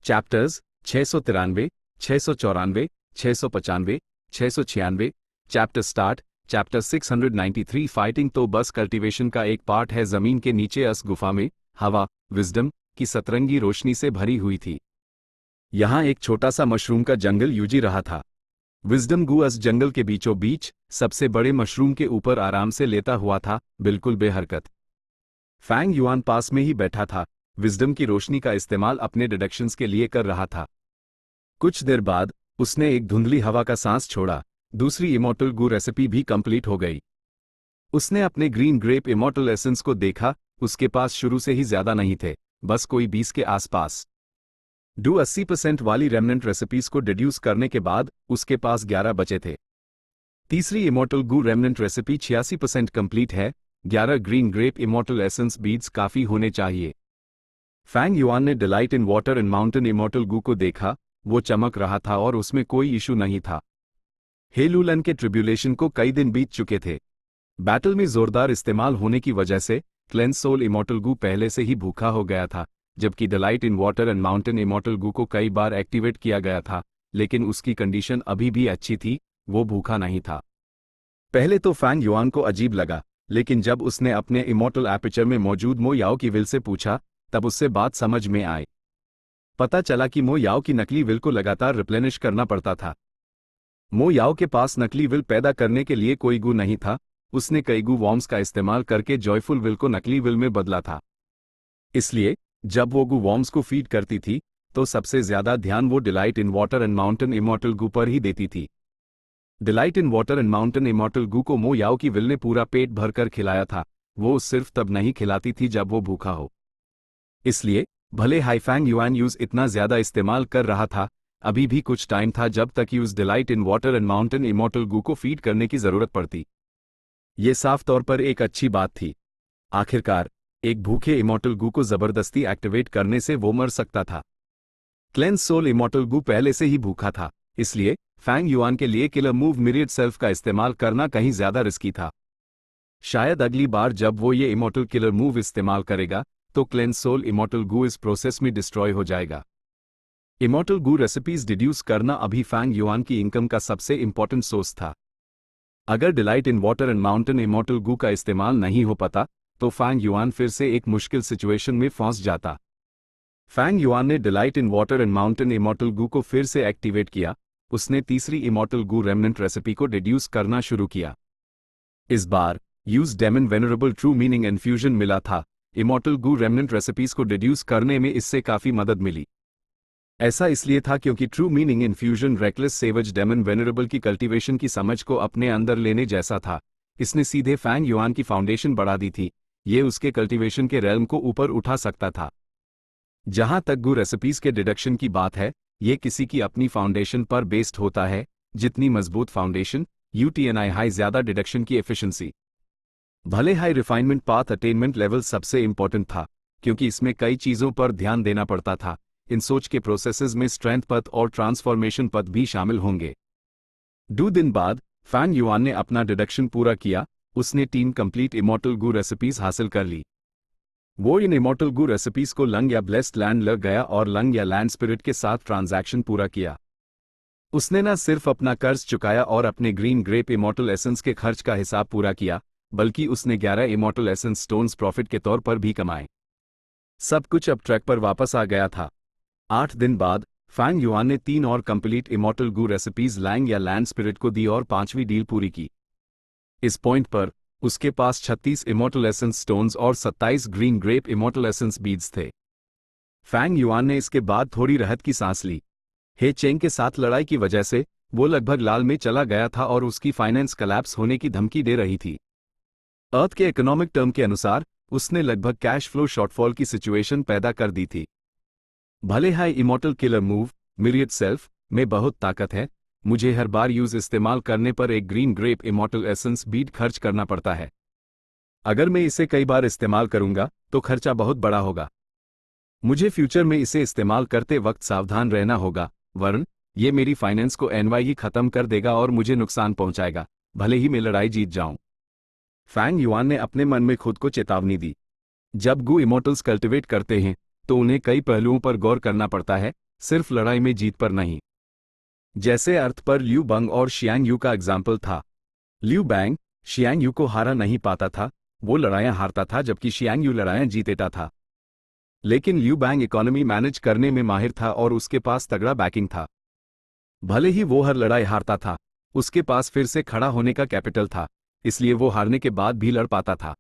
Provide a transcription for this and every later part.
Chapters 693, 694, 695, 696। Chapter start. Chapter 693 fighting तो बस cultivation का एक पार्ट है। जमीन के नीचे अस गुफा में हवा, विजडम की सतरंगी रोशनी से भरी हुई थी। यहां एक छोटा सा मशरूम का जंगल यूजी रहा था। विजडम गू अस जंगल के बीचों बीच सबसे बड़े मशरूम के ऊपर आराम से लेटा हुआ था, बिल्कुल बेहरकत। फैंग युआन पास में ही बैठा था, विजडम की रोशनी का इस्तेमाल अपने डिडक्शंस के लिए कर रहा था। कुछ देर बाद उसने एक धुंधली हवा का सांस छोड़ा। दूसरी इमॉर्टल गू रेसिपी भी कंप्लीट हो गई। उसने अपने ग्रीन ग्रेप इमॉर्टल एसेंस को देखा। उसके पास शुरू से ही ज्यादा नहीं थे, बस कोई 20 के आसपास। डू 80% वाली रेमनेंट रेसिपीज को डिड्यूस करने के बाद उसके पास 11 बचे थे। तीसरी immortal gu remnant recipe 86% complete है। 11 green grape immortal essence beads काफी होने चाहिए। फैंग युआन ने delight in water and mountain immortal gu को देखा। वो चमक रहा था और उसमें कोई इशू नहीं था। हे लुलन के ट्रिब्यूलेशन को कई दिन बीत चुके थे। बैटल में जोरदार इस्तेमाल होने की वजह से क्लेंस सोल इमॉर्टल गू पहले से ही भूखा हो गया था, जबकि delight in water and mountain immortal gu को कई बार एक्टिवेट किया गया था, लेकिन उसकी कंडीशन अभी भी अच्छी थी, वो भूखा नहीं था। पहले तो फैंग युआन को अजीब लगा, लेकिन जब उसने अपने इमॉर्टल एपर्चर में मौजूद मो याओ की विल से पूछा, तब उससे बात समझ में आई। पता चला कि मो याओ की नकली विल को लगातार रिप्लेनिश करना पड़ता था। मो याओ के पास नकली विल पैदा करने के लिए कोई गू नहीं था। उसने कई गू वॉर्म्स का इस्तेमाल करके जॉयफुल विल को नकली विल में बदला था। इसलिए जब वो गू वॉर्म्स को फीड करती थी तो सबसे ज्यादा ध्यान वो delight in water and mountain immortal gu पर ही देती थी। Delight in water and mountain immortal gu को मो याओ की विल ने पूरा पेट भरकर खिलाया था। वो सिर्फ तब नहीं खिलाती थी जब वो भूखा हो। इसलिए भले हाईफैंग युआन यूज इतना ज्यादा इस्तेमाल कर रहा था, अभी भी कुछ टाइम था जब तक use delight in water and mountain immortal gu को फीड करने की जरूरत पड़ती। ये साफ तौर पर एक अच्छी बात थी। आखिरकार एक भूखे इमॉर्टल गू को जबरदस्ती एक्टिवेट करने से वो मर सकता था। क्लेंस सोल इमॉर्टल गू पहले से ही भूखा था, इसलिए फैंग युआन के लिए किलर मूव मिरियड सेल्फ का इस्तेमाल करना कहीं ज्यादा रिस्की था। शायद अगली बार जब वो ये इमॉर्टल किलर मूव इस्तेमाल करेगा तो क्लेंस सोल इमॉर्टल गू इस प्रोसेस में डिस्ट्रॉय हो जाएगा। इमॉर्टल गू रेसिपीज डिड्यूस करना अभी फैंग युआन की इनकम का सबसे इंपॉर्टेंट सोर्स था। अगर delight in water and mountain immortal gu का इस्तेमाल नहीं हो पाता तो फैंग युआन फिर से एक मुश्किल सिचुएशन में फंस जाता। फैंग युआन ने delight in water and mountain immortal gu को फिर से एक्टिवेट किया। उसने तीसरी इमॉर्टल गू रेमनेंट रेसिपी को डिड्यूस करना शुरू किया। इस बार use demon venerable true meaning infusion मिला था। इमॉर्टल गू रेमनेंट रेसिपीज को डिड्यूस करने में इससे काफी मदद मिली। ऐसा इसलिए था क्योंकि true meaning infusion reckless savage demon venerable की कल्टीवेशन की समझ को अपने अंदर लेने जैसा था। इसने सीधे फैंग युआन की फाउंडेशन बढ़ा दी थी। ये उसके कल्टीवेशन के रेल्म को ऊपर उठा सकता था। जहां तक गू रेसिपीज के डिडक्शन की बात है, ये किसी की अपनी फाउंडेशन पर बेस्ड होता है। जितनी मजबूत फाउंडेशन, यूटीएनआई हाई ज्यादा डिडक्शन की एफिशिएंसी। भले high refinement path attainment level सबसे इंपॉर्टेंट था, क्योंकि इसमें कई चीजों पर ध्यान देना पड़ता था। इन सोच के प्रोसेसेस में स्ट्रेंथ पथ और ट्रांसफॉर्मेशन पथ भी शामिल होंगे। 2 दिन बाद फैंग युआन ने अपना डिडक्शन पूरा किया। उसने 3 कंप्लीट इमॉर्टल गू रेसिपीज हासिल कर ली। वो इन इमॉर्टल गू रेसिपीज को लंग या ब्लेस्ड लैंड लग गया और लंग या लैंड स्पिरिट के साथ ट्रांजैक्शन पूरा किया। उसने न सिर्फ अपना कर्ज चुकाया और अपने ग्रीन ग्रेप इमॉर्टल एसेंस के खर्च का हिसाब पूरा किया, बल्कि उसने 11 इमॉर्टल एसेंस स्टोन्स प्रॉफिट के तौर पर भी कमाए। सब कुछ अब ट्रैक पर वापस आ गया था। 8 दिन बाद फैंग युआन ने 3 और कंप्लीट इमॉर्टल गू रेसिपीज लैंग या लैंड स्पिरिट को दी और 5वीं डील पूरी की। इस पॉइंट पर उसके पास 36 इमॉर्टल एसेंस स्टोन्स और 27 green grape immortal essence beads थे। फैंग युआन ने इसके बाद थोड़ी राहत की सांस ली। हे चेंग के साथ लड़ाई की वजह से वो लगभग लाल में चला गया था और उसकी फाइनेंस कलैप्स होने की धमकी दे रही थी। अर्थ के इकोनॉमिक टर्म के अनुसार उसने लगभग कैश फ्लो शॉर्टफॉल की सिचुएशन पैदा कर दी थी। भले high immortal killer move myriad self में बहुत ताकत है, मुझे हर बार यूज इस्तेमाल करने पर एक green grape immortal essence bead खर्च करना पड़ता है। अगर मैं इसे कई बार इस्तेमाल करूंगा तो खर्चा बहुत बड़ा होगा। मुझे फ्यूचर में इसे इस्तेमाल करते वक्त सावधान रहना होगा, वरन ये मेरी फाइनेंस को एनवाई खत्म कर देगा और मुझे नुकसान पहुंचाएगा, भले ही मैं लड़ाई जीत जाऊं। फैंग युआन ने अपने मन में खुद को चेतावनी दी। जब गू इमॉर्टल्स कल्टिवेट करते हैं तो उन्हें कई पहलुओं पर गौर करना पड़ता है, सिर्फ लड़ाई में जीत पर नहीं। जैसे अर्थ पर लिू बंग और शियांग यू का एग्जाम्पल था। लिू बैंग शियांग यू को हारा नहीं पाता था, वो लड़ाइयां हारता था जबकि शियांग यू लड़ाइयां जीतेता था। लेकिन लिू बैंग इकोनॉमी मैनेज करने में माहिर था और उसके पास तगड़ा बैकिंग था। भले ही वो हर लड़ाई हारता था, उसके पास फिर से खड़ा होने का कैपिटल था, इसलिए वो हारने के बाद भी लड़ पाता था।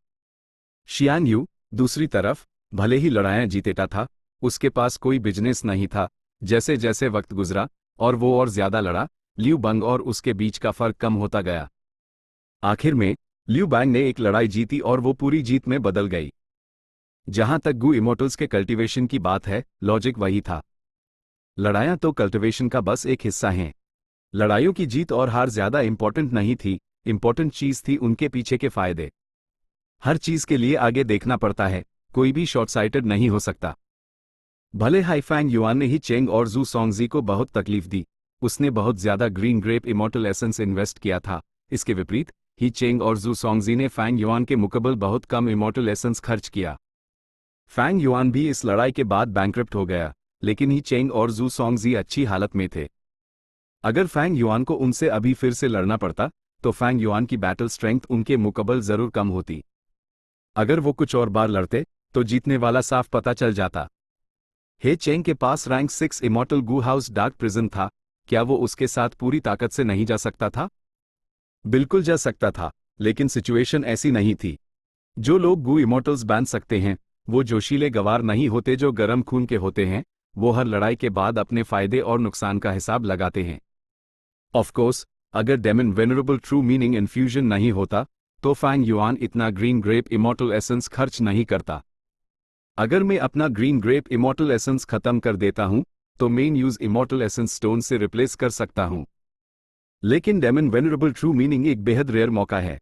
शियांग यू दूसरी तरफ भले ही लड़ाइयां जीतेता था, उसके पास कोई बिजनेस नहीं था। जैसे जैसे वक्त गुजरा और वो और ज्यादा लड़ा, लिू बंग और उसके बीच का फर्क कम होता गया। आखिर में लिू बैंग ने एक लड़ाई जीती और वो पूरी जीत में बदल गई। जहां तक गू इमोर्टल्स के कल्टीवेशन की बात है, लॉजिक वही था। लड़ाइयां तो कल्टीवेशन का बस एक हिस्सा हैं। लड़ाइयों की जीत और हार ज्यादा इंपॉर्टेंट नहीं थी, इंपॉर्टेंट चीज थी उनके पीछे के फायदे। हर चीज के लिए आगे देखना पड़ता है, कोई भी शॉर्ट साइटेड नहीं हो सकता। भले हाई फैंग युआन ने ही चेंग और जू सोंगजी को बहुत तकलीफ दी, उसने बहुत ज्यादा green grape immortal essence invest किया था। इसके विपरीत ही चेंग और जू सोंगजी ने फैंग युआन के मुकाबले बहुत कम इमोर्टल एसेंस खर्च किया। फैंग युआन भी इस लड़ाई के बाद बैंकरप्ट हो गया, लेकिन ही चेंग और जू सोंगजी अच्छी हालत में थे। अगर फैंग युआन को उनसे अभी फिर से लड़ना पड़ता तो फैंग युआन की बैटल स्ट्रेंथ उनके मुकाबले जरूर कम होती। अगर वो कुछ और बार लड़ते तो जीतने वाला साफ पता चल जाता। हे चेंग के पास रैंक 6 इमोर्टल गू हाउस डार्क प्रिजन था, क्या वो उसके साथ पूरी ताकत से नहीं जा सकता था? बिल्कुल जा सकता था, लेकिन सिचुएशन ऐसी नहीं थी। जो लोग गू इमोर्टल्स बांध सकते हैं वो जोशीले गवार नहीं होते जो गर्म खून के होते हैं। वो हर लड़ाई के बाद अपने फायदे और नुकसान का हिसाब लगाते हैं। ऑफ कोर्स, अगर demon venerable true meaning infusion नहीं होता तो फैंग युआन इतना ग्रीन ग्रेप इमोर्टल एसेंस खर्च नहीं करता। अगर मैं अपना ग्रीन ग्रेप इमोर्टल एसेंस खत्म कर देता हूं तो main use immortal essence stone से रिप्लेस कर सकता हूं। लेकिन डेमन वेनरेबल ट्रू मीनिंग एक बेहद रेयर मौका है।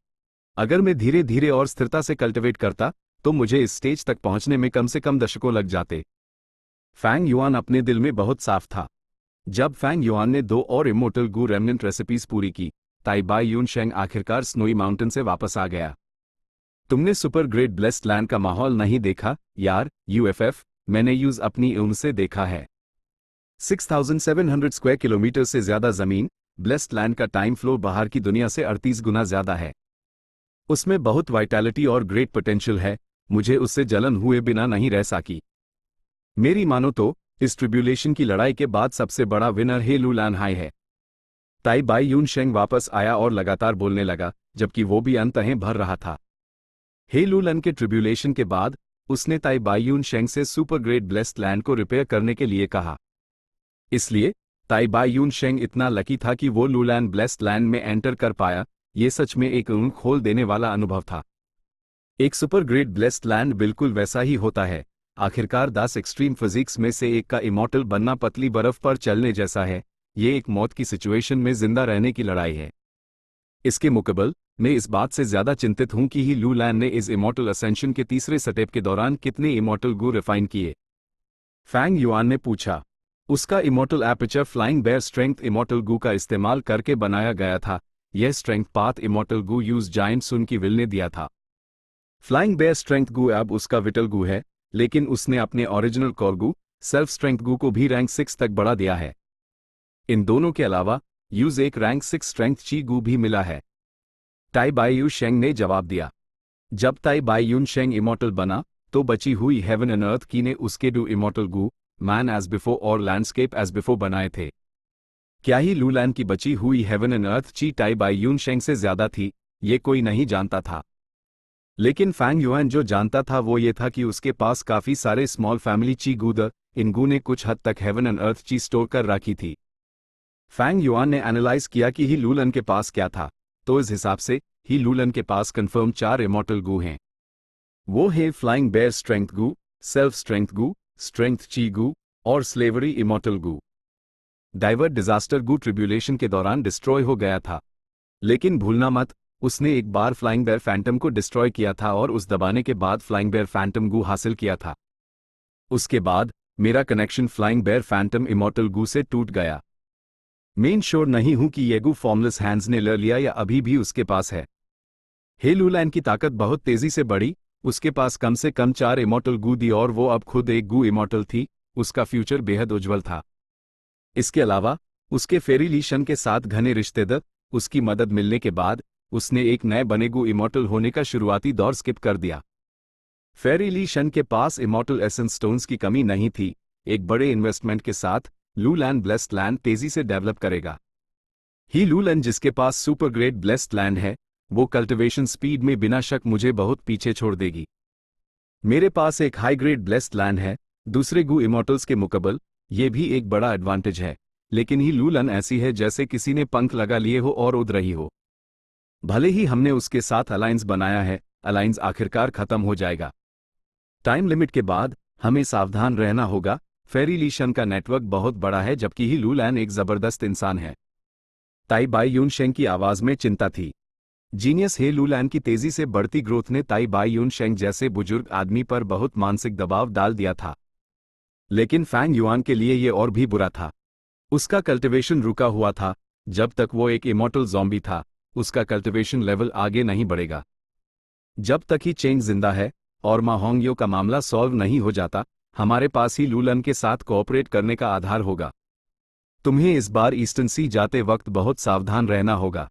अगर मैं धीरे धीरे और स्थिरता से कल्टिवेट करता तो मुझे इस स्टेज तक पहुंचने में कम से कम दशकों लग जाते। फैंग युआन अपने दिल में बहुत साफ था। जब फैंग युआन ने 2 और इमोर्टल गू रेमनेंट रेसिपीज पूरी की, ताई बाई यून शेंग आखिरकार स्नोई माउंटेन से वापस आ गया। तुमने सुपर ग्रेट ब्लेस्ड लैंड का माहौल नहीं देखा यार, यूएफएफ, मैंने यूज अपनी उनसे देखा है। 6700 स्क्वायर किलोमीटर से ज्यादा जमीन, ब्लेस्ड लैंड का टाइम फ्लो बाहर की दुनिया से 38 गुना ज्यादा है। उसमें बहुत वाइटैलिटी और ग्रेट पोटेंशियल है, मुझे उससे जलन हुए बिना नहीं रह सकी। मेरी मानो तो इस ट्रिब्यूलेशन की लड़ाई के बाद सबसे बड़ा विनर हे लू लैन हाई है। ताई बाई यून शेंग वापस आया और लगातार बोलने लगा, जबकि वो भी अंततः भर रहा था। हे लू लन के ट्रिब्यूलेशन के बाद उसने ताई बाई यून शेंग से सुपर ग्रेट ब्लेस्ड लैंड को रिपेयर करने के लिए कहा। इसलिए ताई बाई यून शेंग इतना लकी था कि वो लूलैन ब्लेस्ड लैंड में एंटर कर पाया। ये सच में एक ऊँट खोल देने वाला अनुभव था। एक सुपर ग्रेट ब्लेस्ड लैंड बिल्कुल वैसा ही होता है। आखिरकार 10 एक्सट्रीम फिजिक्स में से एक का इमॉर्टल बनना पतली बर्फ पर चलने जैसा है। ये एक मौत की सिचुएशन में जिंदा रहने की लड़ाई है। इसके मुकाबले मैं इस बात से ज्यादा चिंतित हूं कि ही लू लैन ने इस इमॉर्टल असेंशन के तीसरे स्टेप के दौरान कितने इमॉर्टल गू रिफाइन किए। फैंग युआन ने पूछा। उसका immortal aperture flying bear strength immortal gu का इस्तेमाल करके बनाया गया था। यह strength path immortal gu use Giant Sun की विल ने दिया था। फ्लाइंग बेयर स्ट्रेंथ गू अब उसका विटल गू है, लेकिन उसने अपने ओरिजिनल कोर गू सेल्फ स्ट्रेंथ गू को भी रैंक 6 तक बढ़ा दिया है। इन दोनों के अलावा यूज एक रैंक 6 स्ट्रेंथ ची गू भी मिला है। ताई बाई यू शेंग ने जवाब दिया। जब ताई बाई यून शेंग इमॉर्टल बना तो बची हुई हेवन एंड अर्थ की ने उसके डू immortal Gu man as before और लैंडस्केप एज बिफोर बनाए थे। क्या ही लूलैन की बची हुई हेवन एंड अर्थ ची ताई बाई यून शेंग से ज्यादा थी? ये कोई नहीं जानता था। लेकिन फैंग युआन जो जानता था वो ये था कि उसके पास काफी सारे स्मॉल फैमिली ची गूदर इन गू ने कुछ हद तक हेवन एंड अर्थ ची स्टोर कर रखी थी। फैंग युआन ने एनालाइज किया कि ही लूलन के पास क्या था, तो इस हिसाब से ही लूलन के पास कंफर्म 4 इमॉर्टल गू हैं। वो है फ्लाइंग बेयर स्ट्रेंथ गू, सेल्फ स्ट्रेंथ गू, स्ट्रेंथ ची गू और स्लेवरी इमॉर्टल गू। डाइवर्ट डिजास्टर गू ट्रिब्यूलेशन के दौरान डिस्ट्रॉय हो गया था, लेकिन भूलना मत उसने एक बार फ्लाइंग बेयर फैंटम को डिस्ट्रॉय किया था और उस दबाने के बाद फ्लाइंग बेयर फैंटम गू हासिल किया था। उसके बाद मेरा connection flying bear phantom immortal gu से टूट गया। मैं श्योर नहीं हूं कि ये गू फॉर्मलेस हैंड्स ने ले लिया या अभी भी उसके पास है। हे लूलैन की ताकत बहुत तेजी से बढ़ी, उसके पास कम से कम 4 इमॉर्टल गू दी और वो अब खुद एक गू इमॉर्टल थी। उसका फ्यूचर बेहद उज्जवल था। इसके अलावा उसके फेरी ली शन के साथ घने रिश्तेदार उसकी मदद मिलने के बाद उसने एक नए बने गु इमॉर्टल होने का शुरुआती दौर स्किप कर दिया। फेरी ली शन के पास इमॉर्टल एसेंस स्टोन्स की कमी नहीं थी। एक बड़े इन्वेस्टमेंट के साथ लूलैंड ब्लेस्ड लैंड तेजी से डेवलप करेगा। ही लूलैंड जिसके पास सुपर ग्रेट ब्लेस्ड लैंड है, वो कल्टिवेशन स्पीड में बिना शक मुझे बहुत पीछे छोड़ देगी। मेरे पास एक हाई ग्रेड ब्लेस्ड लैंड है, दूसरे गु इमॉर्टल्स के मुकाबले ये भी एक बड़ा एडवांटेज है, लेकिन ही लूलन ऐसी है जैसे किसी ने पंख लगा लिए हो और उड़ रही हो। भले ही हमने उसके साथ अलायंस बनाया है, अलायंस आखिरकार खत्म हो जाएगा। टाइम लिमिट के बाद हमें सावधान रहना होगा। फेरी ली शन का नेटवर्क बहुत बड़ा है, जबकि ही लूलैन एक जबरदस्त इंसान है। ताई बाई यून शेंग की आवाज में चिंता थी। जीनियस हे लूलैन की तेजी से बढ़ती ग्रोथ ने ताई बाई यून शेंग जैसे बुजुर्ग आदमी पर बहुत मानसिक दबाव डाल दिया था। लेकिन फैंग युआन के लिए यह और भी बुरा था। उसका कल्टिवेशन रुका हुआ था। जब तक वो एक इमॉर्टल ज़ॉम्बी था, उसका कल्टिवेशन लेवल आगे नहीं बढ़ेगा। जब तक ही चेंग जिंदा है और मा होंगयो का मामला सॉल्व नहीं हो जाता, हमारे पास ही लूलन के साथ कोऑपरेट करने का आधार होगा। तुम्हें इस बार ईस्टर्न सी जाते वक्त बहुत सावधान रहना होगा।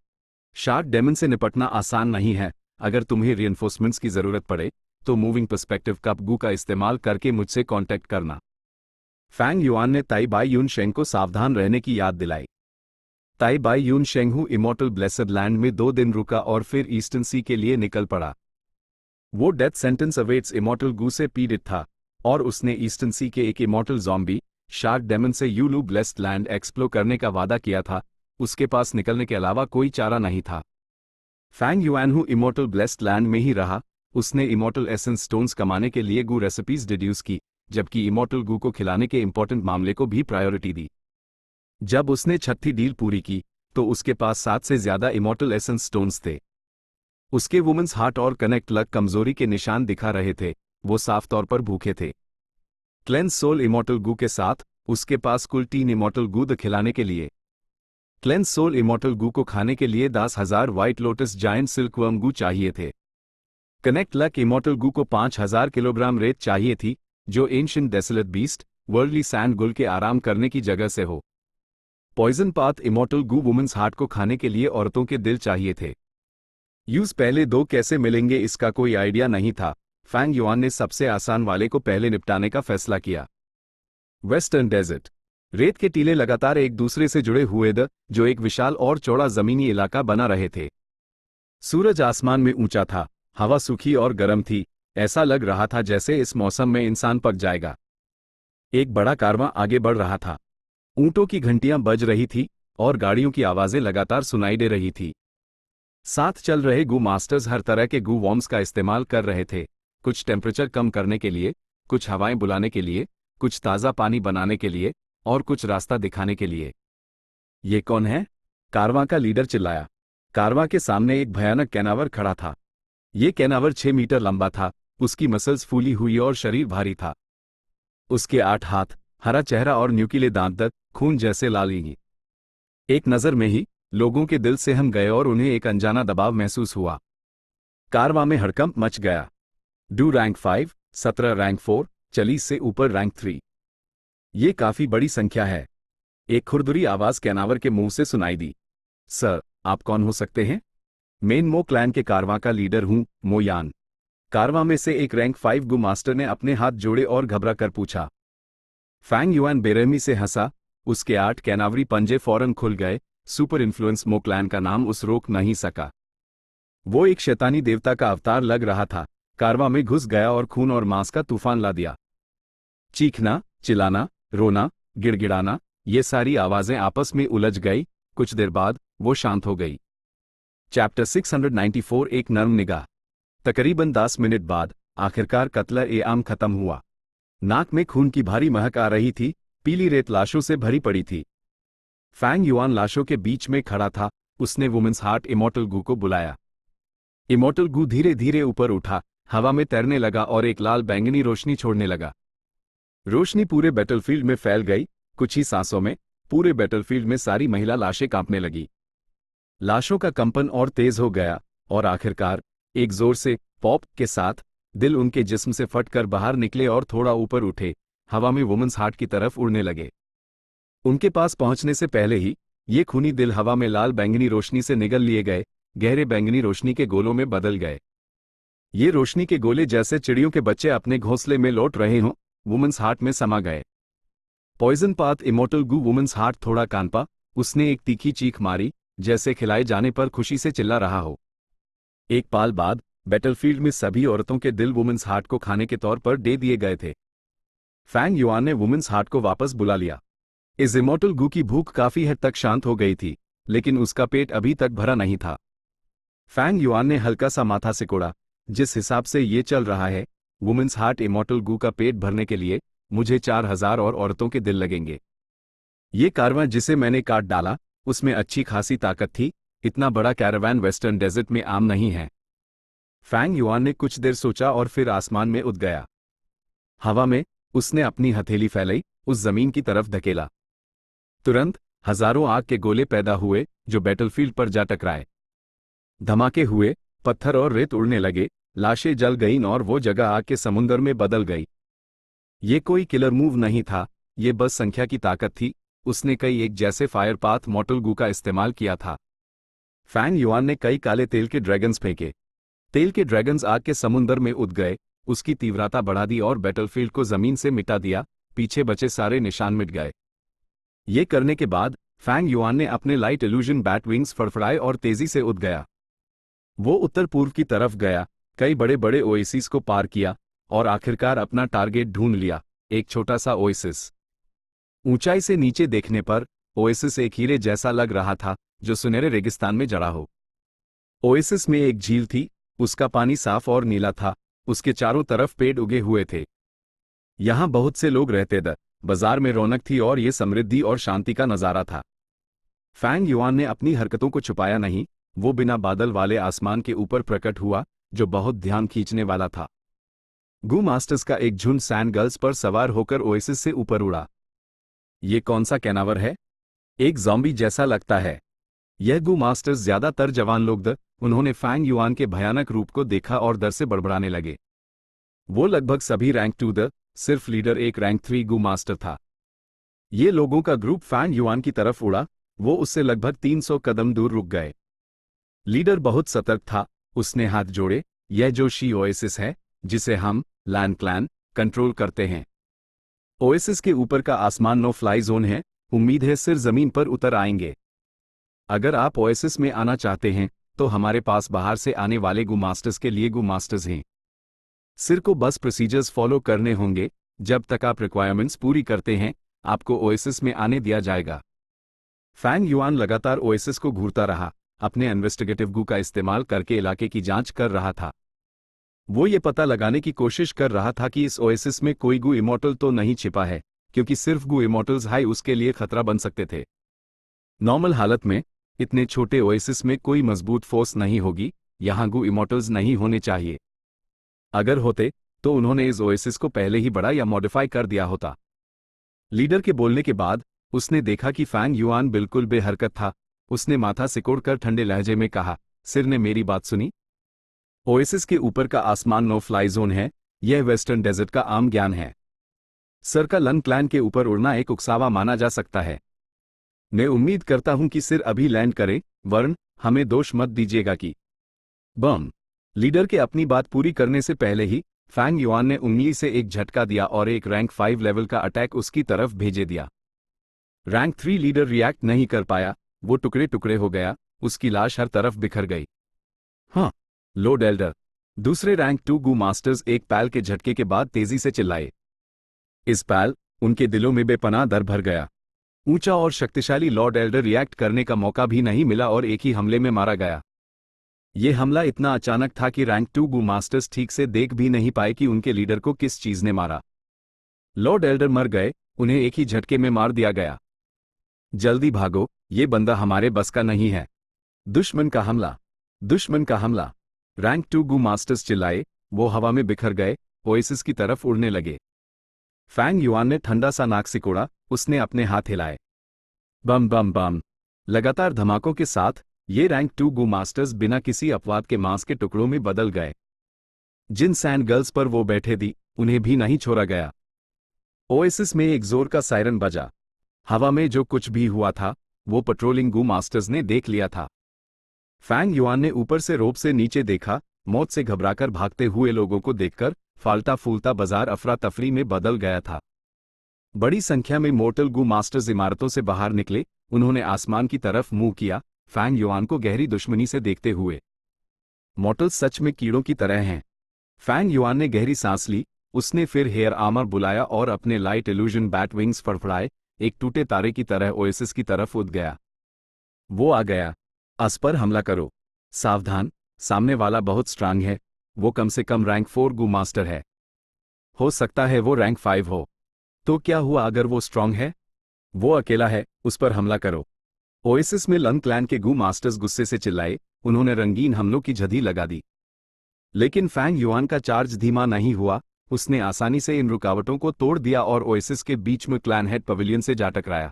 शार्क डेमन से निपटना आसान नहीं है। अगर तुम्हें रिइंफोर्समेंट्स की जरूरत पड़े तो मूविंग पर्सपेक्टिव कपगू का इस्तेमाल करके मुझसे कांटेक्ट करना। फैंग युआन ने ताई बाई यून शेंग को सावधान रहने की याद दिलाई। ताई बाई यून शेंग इमॉर्टल ब्लेसड लैंड में 2 दिन रुका और फिर ईस्टर्न सी के लिए निकल पड़ा। वो death sentence awaits immortal gu से पीड़ित था और उसने ईस्टर्न सी के एक इमॉर्टल ज़ॉम्बी शार्क डेमन से यूलू ब्लेस्ड लैंड एक्सप्लोर करने का वादा किया था। उसके पास निकलने के अलावा कोई चारा नहीं था। Fang Yuan immortal blessed land में ही रहा। उसने इमॉर्टल एसेंस स्टोन्स कमाने के लिए गू रेसिपीज डिड्यूस की, जबकि इमॉर्टल गू को खिलाने के इंपॉर्टेंट मामले को भी प्रायोरिटी दी। जब उसने 6ठी डील पूरी की तो उसके पास 7 से ज्यादा इमॉर्टल एसेंस स्टोन्स थे। उसके वुमेन्स हार्ट और कनेक्ट लक कमजोरी के निशान दिखा रहे थे। वो साफ तौर पर भूखे थे। क्लेंस सोल इमॉर्टल गू के साथ उसके पास कुल 3 इमॉर्टल गू द खिलाने के लिए। क्लेंस सोल इमॉर्टल गू को खाने के लिए 10,000 व्हाइट लोटस जायंट सिल्कवर्म गू चाहिए थे। कनेक्ट लक इमॉर्टल गू को 5,000 किलोग्राम रेत चाहिए थी, जो ancient desolate beast worldly sand गुल के आराम करने की जगह से हो। पॉइजन पाथ इमॉर्टल गू वुमेन्स हार्ट को खाने के लिए औरतों के दिल चाहिए थे। यूज पहले 2 कैसे मिलेंगे इसका कोई आइडिया नहीं था। फैंग युआन ने सबसे आसान वाले को पहले निपटाने का फैसला किया। Western desert. रेत के टीले लगातार एक दूसरे से जुड़े हुए थे, जो एक विशाल और चौड़ा जमीनी इलाका बना रहे थे। सूरज आसमान में ऊंचा था, हवा सूखी और गर्म थी। ऐसा लग रहा था जैसे इस मौसम में इंसान पक जाएगा। एक बड़ा कारवां आगे बढ़ रहा था। ऊंटों की घंटियां बज रही थी और गाड़ियों की आवाजें लगातार सुनाई दे रही थी। साथ चल रहे गू मास्टर्स हर तरह के गू वॉर्म्स का इस्तेमाल कर रहे थे, कुछ टेम्परेचर कम करने के लिए, कुछ हवाएं बुलाने के लिए, कुछ ताज़ा पानी बनाने के लिए और कुछ रास्ता दिखाने के लिए। ये कौन है? कारवां का लीडर चिल्लाया। कारवां के सामने एक भयानक कैनावर खड़ा था। ये कैनावर 6 मीटर लंबा था, उसकी मसल्स फूली हुई और शरीर भारी था। उसके 8 हाथ, हरा चेहरा और न्यूकीले दांत तक खून जैसे लाली। एक नज़र में ही लोगों के दिल से हम गए और उन्हें एक अनजाना दबाव महसूस हुआ। कारवां में हड़कंप मच गया। डू रैंक 5, 17 रैंक 4, 40 से ऊपर रैंक 3। ये काफी बड़ी संख्या है। एक खुरदुरी आवाज कैनावर के मुंह से सुनाई दी। सर, आप कौन हो सकते हैं? मेन मो क्लैन के कारवां का लीडर हूं, मो यान। कारवां में से एक रैंक 5 गु मास्टर ने अपने हाथ जोड़े और घबरा कर पूछा। फैंग युआन बेरहमी से हंसा। उसके 8 कैनावरी पंजे फौरन खुल गए। सुपर इन्फ्लुएंस मो क्लैन का नाम उस रोक नहीं सका। वो एक शैतानी देवता का अवतार लग रहा था। कारवां में घुस गया और खून और मांस का तूफान ला दिया। चीखना, चिल्लाना, रोना, गिड़गिड़ाना, ये सारी आवाजें आपस में उलझ गई। कुछ देर बाद वो शांत हो गई। चैप्टर 694 एक नर्म निगाह। तकरीबन 10 मिनट बाद आखिरकार कत्ल-ए-आम खत्म हुआ। नाक में खून की भारी महक आ रही थी। पीली रेत लाशों से भरी पड़ी थी। फैंग युआन लाशों के बीच में खड़ा था। उसने वुमेन्स हार्ट इमॉर्टल गू को बुलाया। इमॉर्टल गू धीरे धीरे ऊपर उठा, हवा में तैरने लगा और एक लाल बैंगनी रोशनी छोड़ने लगा। रोशनी पूरे बैटलफील्ड में फैल गई। कुछ ही सांसों में पूरे बैटलफील्ड में सारी महिला लाशें कांपने लगी। लाशों का कंपन और तेज हो गया और आखिरकार एक जोर से पॉप के साथ दिल उनके जिस्म से फटकर बाहर निकले और थोड़ा ऊपर उठे, हवा में वुमेन्स हार्ट की तरफ उड़ने लगे। उनके पास पहुंचने से पहले ही ये खूनी दिल हवा में लाल बैंगनी रोशनी से निगल लिए गए, गहरे बैंगनी रोशनी के गोलों में बदल गए। ये रोशनी के गोले जैसे चिड़ियों के बच्चे अपने घोंसले में लौट रहे हों, वुमेन्स हार्ट में समा गए। पॉइजन पाथ इमोर्टल गू वुमेन्स हार्ट थोड़ा कांपा, उसने एक तीखी चीख मारी, जैसे खिलाए जाने पर खुशी से चिल्ला रहा हो। एक पाल बाद बैटलफील्ड में सभी औरतों के दिल वुमेन्स हार्ट को खाने के तौर पर दे दिए गए थे। फैंग युआन ने वुमेन्स हार्ट को वापस बुला लिया। इस इमोर्टल गू की भूख काफी हद तक शांत हो गई थी, लेकिन उसका पेट अभी तक भरा नहीं था। फैंग युआन ने हल्का सा माथा सिकोड़ा। जिस हिसाब से ये चल रहा है, वुमेन्स हार्ट इमोर्टल गू का पेट भरने के लिए मुझे 4000 और औरतों के दिल लगेंगे। ये कारवां जिसे मैंने काट डाला, उसमें अच्छी खासी ताकत थी। इतना बड़ा कैरावान वेस्टर्न डेजर्ट में आम नहीं है। फैंग युआन ने कुछ देर सोचा और फिर आसमान में उड़ गया। हवा में उसने अपनी हथेली फैलाई, उस जमीन की तरफ धकेला। तुरंत हजारों आग के गोले पैदा हुए जो बैटलफील्ड पर जा टकराए। धमाके हुए, पत्थर और रेत उड़ने लगे, लाशें जल गईं और वो जगह आग के समुंदर में बदल गई। ये कोई किलर मूव नहीं था, ये बस संख्या की ताकत थी। उसने कई एक जैसे फायर पाथ मॉर्टल गू का इस्तेमाल किया था। फैंग युआन ने कई काले तेल के ड्रैगन्स फेंके। तेल के ड्रैगन्स आग के समुंदर में उड़ गए, उसकी तीव्रता बढ़ा दी और बैटलफील्ड को जमीन से मिटा दिया। पीछे बचे सारे निशान मिट गए। ये करने के बाद फैंग युआन ने अपने लाइट इल्यूजन बैट विंग्स फड़फड़ाए और तेजी से उड़ गया। वो उत्तर पूर्व की तरफ गया, कई बड़े बड़े ओएसिस को पार किया और आखिरकार अपना टारगेट ढूंढ लिया, एक छोटा सा ओएसिस। ऊंचाई से नीचे देखने पर ओएसिस एक हीरे जैसा लग रहा था जो सुनहरे रेगिस्तान में जड़ा हो। ओएसिस में एक झील थी, उसका पानी साफ और नीला था, उसके चारों तरफ पेड़ उगे हुए थे। यहां बहुत से लोग रहते थे, बाजार में रौनक थी और ये समृद्धि और शांति का नजारा था। फैंग युआन ने अपनी हरकतों को छुपाया नहीं, वो बिना बादल वाले आसमान के ऊपर प्रकट हुआ जो बहुत ध्यान खींचने वाला था। गू मास्टर्स का एक झुंड सैंड गर्ल्स पर सवार होकर ओएसिस से ऊपर उड़ा। ये कौन सा कैनावर है? एक ज़ॉम्बी जैसा लगता है। यह गू मास्टर्स ज्यादातर जवान लोग थे। उन्होंने फैंग युआन के भयानक रूप को देखा और डर से बड़बड़ाने लगे। वो लगभग सभी रैंक 2 थे, सिर्फ लीडर एक रैंक 3 गू मास्टर था। ये लोगों का ग्रुप फैंग युआन की तरफ उड़ा, वो उससे लगभग 300 कदम दूर रुक गए। लीडर बहुत सतर्क था, उसने हाथ जोड़े। यह जो शी ओएसिस है जिसे हम लैंड क्लैन कंट्रोल करते हैं। ओएसिस के ऊपर का आसमान नो फ्लाई जोन है, उम्मीद है सिर जमीन पर उतर आएंगे। अगर आप ओएसिस में आना चाहते हैं तो हमारे पास बाहर से आने वाले गू मास्टर्स के लिए गू मास्टर्स हैं। सिर को बस प्रोसीजर्स फॉलो करने होंगे। जब तक आप रिक्वायरमेंट्स पूरी करते हैं आपको ओएसिस में आने दिया जाएगा। फैंग युआन लगातार ओएसिस को घूरता रहा, अपने इन्वेस्टिगेटिव गू का इस्तेमाल करके इलाके की जांच कर रहा था। वो ये पता लगाने की कोशिश कर रहा था कि इस ओएसिस में कोई गू इमोर्टल तो नहीं छिपा है, क्योंकि सिर्फ गू इमोर्टल्स हाई उसके लिए खतरा बन सकते थे। नॉर्मल हालत में इतने छोटे ओएसिस में कोई मजबूत फोर्स नहीं होगी, यहां गू इमोर्टल्स नहीं होने चाहिए। अगर होते तो उन्होंने इस ओएसिस को पहले ही बड़ा या मॉडिफाई कर दिया होता। लीडर के बोलने के बाद उसने देखा कि फैंग युआन बिल्कुल बेहरकत था। उसने माथा सिकोड़कर ठंडे लहजे में कहा, सिर ने मेरी बात सुनी? ओएसिस के ऊपर का आसमान नो फ्लाई जोन है, यह वेस्टर्न डेजर्ट का आम ज्ञान है। सर का लन क्लैन के ऊपर उड़ना एक उकसावा माना जा सकता है। मैं उम्मीद करता हूं कि सिर अभी लैंड करे, वरन हमें दोष मत दीजिएगा कि बम। लीडर के अपनी बात पूरी करने से पहले ही फैंग युआन ने उंगली से एक झटका दिया और एक रैंक 5 लेवल का अटैक उसकी तरफ भेजे दिया। रैंक 3 लीडर रिएक्ट नहीं कर पाया, वो टुकड़े टुकड़े हो गया, उसकी लाश हर तरफ बिखर गई। हाँ, लॉर्ड एल्डर। दूसरे रैंक 2 गू मास्टर्स एक पैल के झटके के बाद तेजी से चिल्लाए। इस पैल उनके दिलों में बेपनाह डर भर गया। ऊंचा और शक्तिशाली लॉर्ड एल्डर रिएक्ट करने का मौका भी नहीं मिला और एक ही हमले में मारा गया। यह हमला इतना अचानक था कि रैंक 2 गू मास्टर्स ठीक से देख भी नहीं पाए कि उनके लीडर को किस चीज ने मारा। लॉर्ड एल्डर मर गए, उन्हें एक ही झटके में मार दिया गया। जल्दी भागो, ये बंदा हमारे बस का नहीं है। दुश्मन का हमला, दुश्मन का हमला। रैंक 2 गू मास्टर्स चिल्लाए, वो हवा में बिखर गए, ओएसिस की तरफ उड़ने लगे। फैंग युआन ने ठंडा सा नाक सिकोड़ा, उसने अपने हाथ हिलाए। बम बम बम। लगातार धमाकों के साथ ये रैंक 2 गू मास्टर्स बिना किसी अपवाद के मांस के टुकड़ों में बदल गए। जिन सैंड गर्ल्स पर वो बैठे थी उन्हें भी नहीं छोड़ा गया। ओएसिस में एक जोर का सायरन बजा। हवा में जो कुछ भी हुआ था वो पेट्रोलिंग गू मास्टर्स ने देख लिया था। फैंग युआन ने ऊपर से रोप से नीचे देखा। मौत से घबराकर भागते हुए लोगों को देखकर फालता फूलता बाजार अफरा तफरी में बदल गया था। बड़ी संख्या में मोर्टल गू मास्टर्स इमारतों से बाहर निकले। उन्होंने आसमान की तरफ मुंह किया, फैंग युआन को गहरी दुश्मनी से देखते हुए। मॉर्टल्स सच में कीड़ों की तरह हैं। फैंग युआन ने गहरी सांस ली। उसने फिर हेयर आर्मर बुलाया और अपने लाइट इल्यूजन बैट विंग्स फड़फड़ाए। एक टूटे तारे की तरह ओएसिस की तरफ उड़ गया। वो आ गया। अस पर हमला करो। सावधान, सामने वाला बहुत स्ट्रांग है। वो कम से कम रैंक 4 गू मास्टर है। हो सकता है वो रैंक 5 हो। तो क्या हुआ अगर वो स्ट्रांग है? वो अकेला है, उस पर हमला करो। ओएसिस में लन क्लैन के गू मास्टर्स गुस्से से चिल्लाए। उन्होंने रंगीन हमलों की झड़ी लगा दी। लेकिन फैंग युआन का चार्ज धीमा नहीं हुआ। उसने आसानी से इन रुकावटों को तोड़ दिया और ओएसिस के बीच में क्लैन हेड पवेलियन से जा टकराया।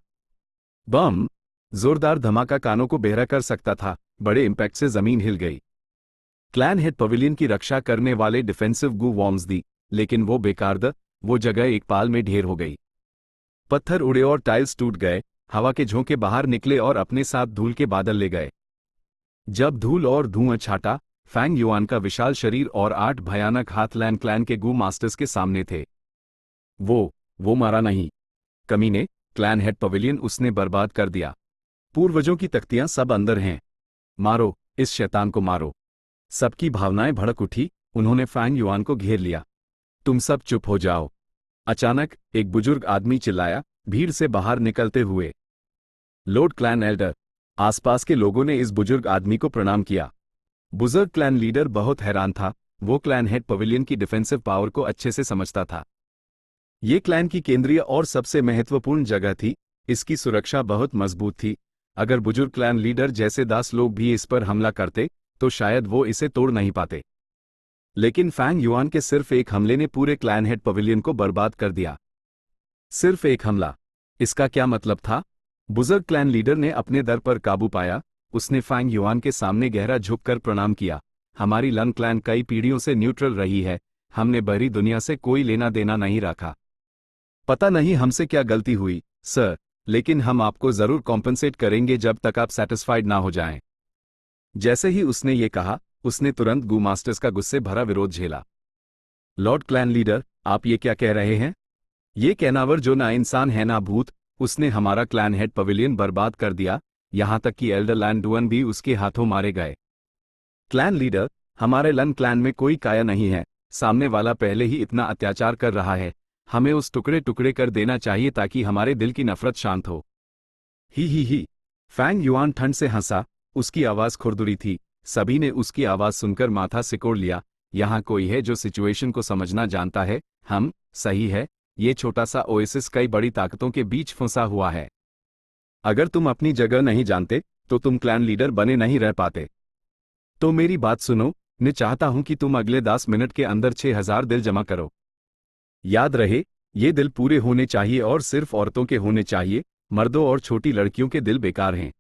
बम! जोरदार धमाका कानों को बहरा कर सकता था। बड़े इंपैक्ट से जमीन हिल गई। क्लैन हेड पवेलियन की रक्षा करने वाले डिफेंसिव गू वॉर्म्स दी, लेकिन वो बेकार वो जगह एक पाल में ढेर हो गई। पत्थर उड़े और टाइल्स टूट गए। हवा के झोंके बाहर निकले और अपने साथ धूल के बादल ले गए। जब धूल और धुआं छाटा, फैंग युआन का विशाल शरीर और 8 भयानक हाथ लैन क्लैन के गू मास्टर्स के सामने थे। वो मारा नहीं। कमीने, क्लैन हेड पवेलियन उसने बर्बाद कर दिया। पूर्वजों की तख्तियां सब अंदर हैं। मारो, इस शैतान को मारो। सबकी भावनाएं भड़क उठी। उन्होंने फैंग युआन को घेर लिया। तुम सब चुप हो जाओ। अचानक एक बुजुर्ग आदमी चिल्लाया, भीड़ से बाहर निकलते हुए। Lord clan Elder. आसपास के लोगों ने इस बुजुर्ग आदमी को प्रणाम किया। बुजुर्ग क्लैन लीडर बहुत हैरान था। वो क्लैन हेड पवेलियन की डिफेंसिव पावर को अच्छे से समझता था। ये क्लैन की केंद्रीय और सबसे महत्वपूर्ण जगह थी। इसकी सुरक्षा बहुत मजबूत थी। अगर बुजुर्ग क्लैन लीडर जैसे 10 लोग भी इस पर हमला करते तो शायद वो इसे तोड़ नहीं पाते। लेकिन फैंग युआन के सिर्फ एक हमले ने पूरे क्लैन हेड पवेलियन को बर्बाद कर दिया। सिर्फ एक हमला। इसका क्या मतलब था? बुजुर्ग क्लैन लीडर ने अपने दर पर काबू पाया। उसने फैंग युआन के सामने गहरा झुककर प्रणाम किया। हमारी लन क्लैन कई पीढ़ियों से न्यूट्रल रही है। हमने बाहरी दुनिया से कोई लेना देना नहीं रखा। पता नहीं हमसे क्या गलती हुई, सर, लेकिन हम आपको जरूर कॉम्पनसेट करेंगे जब तक आप सेटिस्फाइड ना हो जाएं। जैसे ही उसने ये कहा, उसने तुरंत गू मास्टर्स का गुस्से भरा विरोध झेला। लॉर्ड क्लैन लीडर, आप ये क्या कह रहे हैं? ये कैनावर जो ना इंसान है ना भूत, उसने हमारा क्लैन हेड पवेलियन बर्बाद कर दिया। यहां तक कि एल्डर लैंडुअन भी उसके हाथों मारे गए। क्लैन लीडर, हमारे लन क्लैन में कोई काया नहीं है। सामने वाला पहले ही इतना अत्याचार कर रहा है। हमें उस टुकड़े टुकड़े कर देना चाहिए ताकि हमारे दिल की नफरत शांत हो। ही। फैंग युआन ठंड से हंसा। उसकी आवाज खुरदुरी थी। सभी ने उसकी आवाज सुनकर माथा सिकोड़ लिया। यहां कोई है जो सिचुएशन को समझना जानता है। हम सही है। ये छोटा सा ओएसिस कई बड़ी ताकतों के बीच फंसा हुआ है। अगर तुम अपनी जगह नहीं जानते तो तुम क्लैन लीडर बने नहीं रह पाते। तो मेरी बात सुनो। मैं चाहता हूं कि तुम अगले 10 मिनट के अंदर 6000 दिल जमा करो। याद रहे, ये दिल पूरे होने चाहिए और सिर्फ औरतों के होने चाहिए। मर्दों और छोटी लड़कियों के दिल बेकार हैं।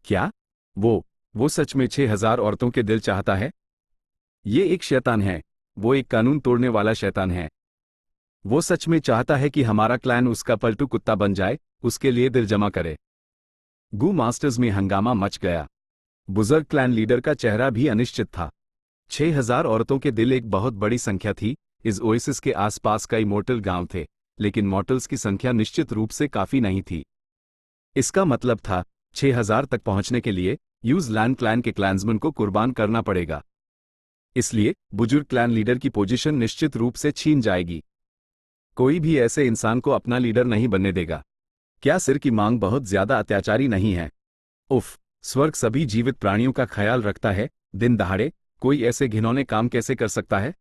क्या? वो सच में 6000 औरतों के दिल चाहता है? ये एक शैतान है। वो एक कानून तोड़ने वाला शैतान है। वो सच में चाहता है कि हमारा क्लैन उसका पलटू कुत्ता बन जाए। उसके लिए दिल जमा करे। गू मास्टर्स में हंगामा मच गया। बुजुर्ग क्लैन लीडर का चेहरा भी अनिश्चित था। 6000 औरतों के दिल एक बहुत बड़ी संख्या थी। इस ओएसिस के आसपास कई मॉर्टल गांव थे, लेकिन मॉर्टल्स की संख्या निश्चित रूप से काफी नहीं थी। इसका मतलब था 6000 तक पहुंचने के लिए यूज लैंड क्लैन के क्लैंसमैन को कुर्बान करना पड़ेगा। इसलिए बुजुर्ग क्लैन लीडर की पोजीशन निश्चित रूप से छीन जाएगी। कोई भी ऐसे इंसान को अपना लीडर नहीं बनने देगा। क्या सिर की मांग बहुत ज्यादा अत्याचारी नहीं है? उफ, स्वर्ग सभी जीवित प्राणियों का ख्याल रखता है। दिन दहाड़े कोई ऐसे घिनौने काम कैसे कर सकता है?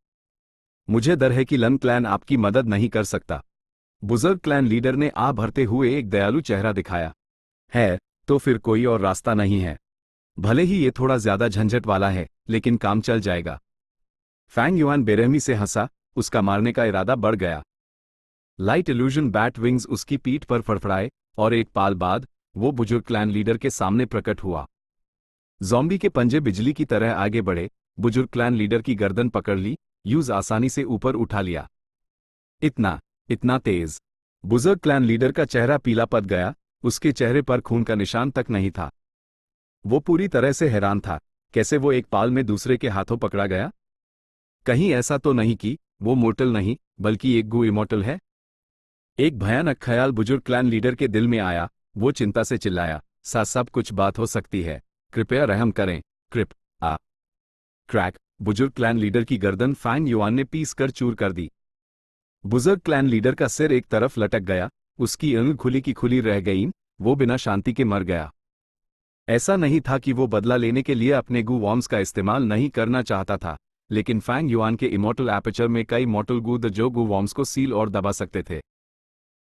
मुझे डर है कि लन क्लैन आपकी मदद नहीं कर सकता। बुजुर्ग क्लैन लीडर ने आ भरते हुए एक दयालु चेहरा दिखाया। है, तो फिर कोई और रास्ता नहीं है। भले ही ये थोड़ा ज्यादा झंझट वाला है, लेकिन काम चल जाएगा। फैंग युआन बेरहमी से हंसा। उसका मारने का इरादा बढ़ गया। लाइट इल्यूजन बैट विंग्स उसकी पीठ पर फड़फड़ाए और एक पाल बाद वो बुजुर्ग क्लैन लीडर के सामने प्रकट हुआ। ज़ॉम्बी के पंजे बिजली की तरह आगे बढ़े। बुजुर्ग क्लैन लीडर की गर्दन पकड़ ली। यूज आसानी से ऊपर उठा लिया। इतना तेज। बुजुर्ग क्लैन लीडर का चेहरा पीला पड़ गया, उसके चेहरे पर खून का निशान तक नहीं था। वो पूरी तरह से हैरान था, कैसे वो एक पाल में दूसरे के हाथों पकड़ा गया? कहीं ऐसा तो नहीं कि वो मोर्टल नहीं बल्कि एक गू इमोर्टल है? एक भयानक ख्याल बुजुर्ग क्लैन लीडर के दिल में आया। वो चिंता से चिल्लाया, सा सब कुछ बात हो सकती है, कृपया रहम करें, कृप आ क्रैक। बुजुर्ग क्लैन लीडर की गर्दन फैंग युआन ने पीस कर चूर कर दी। बुजुर्ग क्लैन लीडर का सिर एक तरफ लटक गया, उसकी अंग खुली की खुली रह गई, वो बिना शांति के मर गया। ऐसा नहीं था कि वो बदला लेने के लिए अपने गू वॉर्म्स का इस्तेमाल नहीं करना चाहता था, लेकिन फैंग युआन के इमोर्टल एपर्चर में कई मॉर्टल गू द जो गू वॉर्म्स को सील और दबा सकते थे।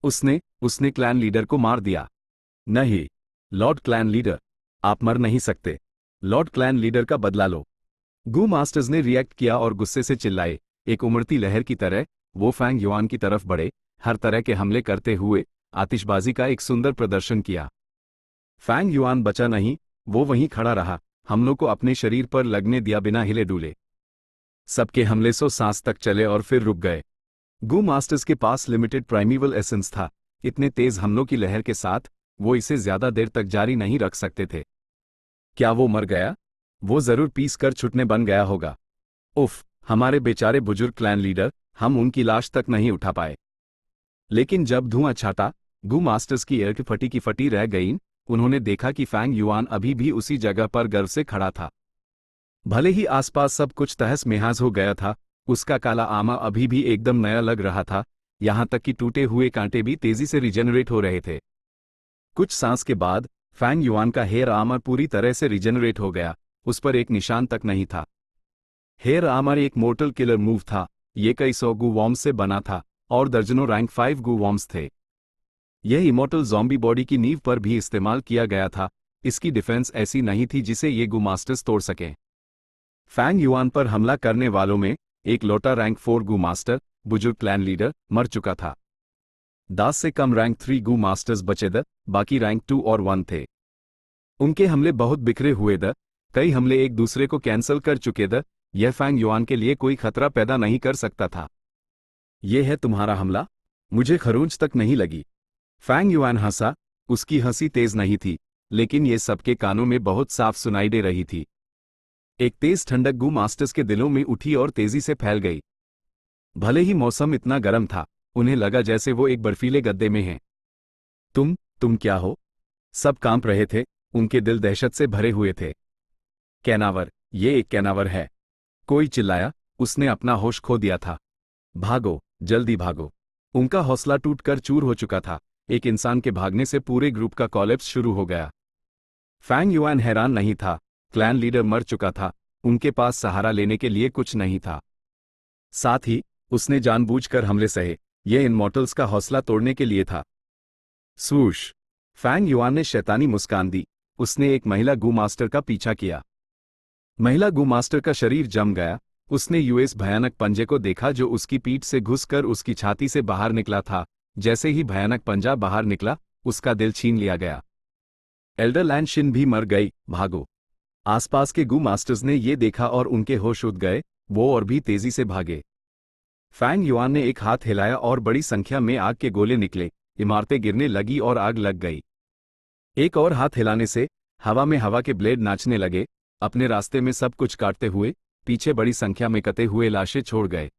उसने उसने क्लैन लीडर को मार दिया। नहीं, लॉर्ड क्लैन लीडर, आप मर नहीं सकते। लॉर्ड क्लैन लीडर का बदला लो। गू मास्टर्स ने रिएक्ट किया और गुस्से से चिल्लाए। एक उमड़ती लहर की तरह वो फैंग युआन की तरफ बढ़े, हर तरह के हमले करते हुए आतिशबाजी का एक सुंदर प्रदर्शन किया। फैंग युआन बचा नहीं, वो वहीं खड़ा रहा, हमलों को अपने शरीर पर लगने दिया बिना हिले डुले। सबके हमले 100 सांस तक चले और फिर रुक गए। गू मास्टर्स के पास लिमिटेड प्राइमीवल एसेंस था, इतने तेज हमलों की लहर के साथ वो इसे ज्यादा देर तक जारी नहीं रख सकते थे। क्या वो मर गया? वो जरूर पीस कर छुटने बन गया होगा। उफ, हमारे बेचारे बुजुर्ग क्लैन लीडर, हम उनकी लाश तक नहीं उठा पाए। लेकिन जब धुआं छाटा, गू मास्टर्स की एयर फटी की फटी रह गई। उन्होंने देखा कि फैंग युआन अभी भी उसी जगह पर गर्व से खड़ा था। भले ही आसपास सब कुछ तहस महस हो गया था, उसका काला आमा अभी भी एकदम नया लग रहा था, यहां तक कि टूटे हुए कांटे भी तेजी से रिजेनरेट हो रहे थे। कुछ सांस के बाद फैंग युआन का हेयर आर्मर पूरी तरह से रिजेनरेट हो गया, उस पर एक निशान तक नहीं था। हेयर आर्मर एक मोर्टल किलर मूव था, ये कई 100 गू वॉर्म्स से बना था और दर्जनों रैंक 5 गू वॉर्म्स थे। यह इमोर्टल ज़ॉम्बी बॉडी की नींव पर भी इस्तेमाल किया गया था, इसकी डिफेंस ऐसी नहीं थी जिसे ये गू मास्टर्स तोड़ सकें। फैंग युआन पर हमला करने वालों में एक लौटा रैंक 4 गू मास्टर, बुजुर्ग क्लैन लीडर, मर चुका था। 10 से कम रैंक 3 गू मास्टर्स बचे द, बाकी रैंक 2 और 1 थे। उनके हमले बहुत बिखरे हुए द, कई हमले एक दूसरे को कैंसल कर चुके द, यह फैंग युआन के लिए कोई खतरा पैदा नहीं कर सकता था। यह है तुम्हारा हमला? मुझे खरोंच तक नहीं लगी। फैंग युआन हंसा, उसकी हंसी तेज नहीं थी, लेकिन ये सबके कानों में बहुत साफ सुनाई दे रही थी। एक तेज ठंडक गू मास्टर्स के दिलों में उठी और तेजी से फैल गई। भले ही मौसम इतना गर्म था, उन्हें लगा जैसे वो एक बर्फीले गद्दे में हैं। तुम क्या हो? सब कांप रहे थे, उनके दिल दहशत से भरे हुए थे। कैनावर, ये एक कैनावर है, कोई चिल्लाया, उसने अपना होश खो दिया था। भागो, जल्दी भागो। उनका हौसला टूटकर चूर हो चुका था, एक इंसान के भागने से पूरे ग्रुप का कॉलेप्स शुरू हो गया। फैंग युआन हैरान नहीं था, क्लैन लीडर मर चुका था, उनके पास सहारा लेने के लिए कुछ नहीं था। साथ ही उसने जानबूझकर हमले सहे, यह इन मॉर्टल्स का हौसला तोड़ने के लिए था। स्वूश! फैंग युआन ने शैतानी मुस्कान दी, उसने एक महिला गू मास्टर का पीछा किया। महिला गू मास्टर का शरीर जम गया, उसने यूएस भयानक पंजे को देखा जो उसकी पीठ से घुसकर उसकी छाती से बाहर निकला था। जैसे ही भयानक पंजा बाहर निकला, उसका दिल छीन लिया गया। एल्डर लैंड शिन भी मर गई, भागो। आसपास के गू मास्टर्स ने ये देखा और उनके होश उड़ गए, वो और भी तेजी से भागे। फैंग युआन ने एक हाथ हिलाया और बड़ी संख्या में आग के गोले निकले, इमारतें गिरने लगी और आग लग गई। एक और हाथ हिलाने से हवा में हवा के ब्लेड नाचने लगे, अपने रास्ते में सब कुछ काटते हुए पीछे बड़ी संख्या में कटे हुए लाशें छोड़ गए।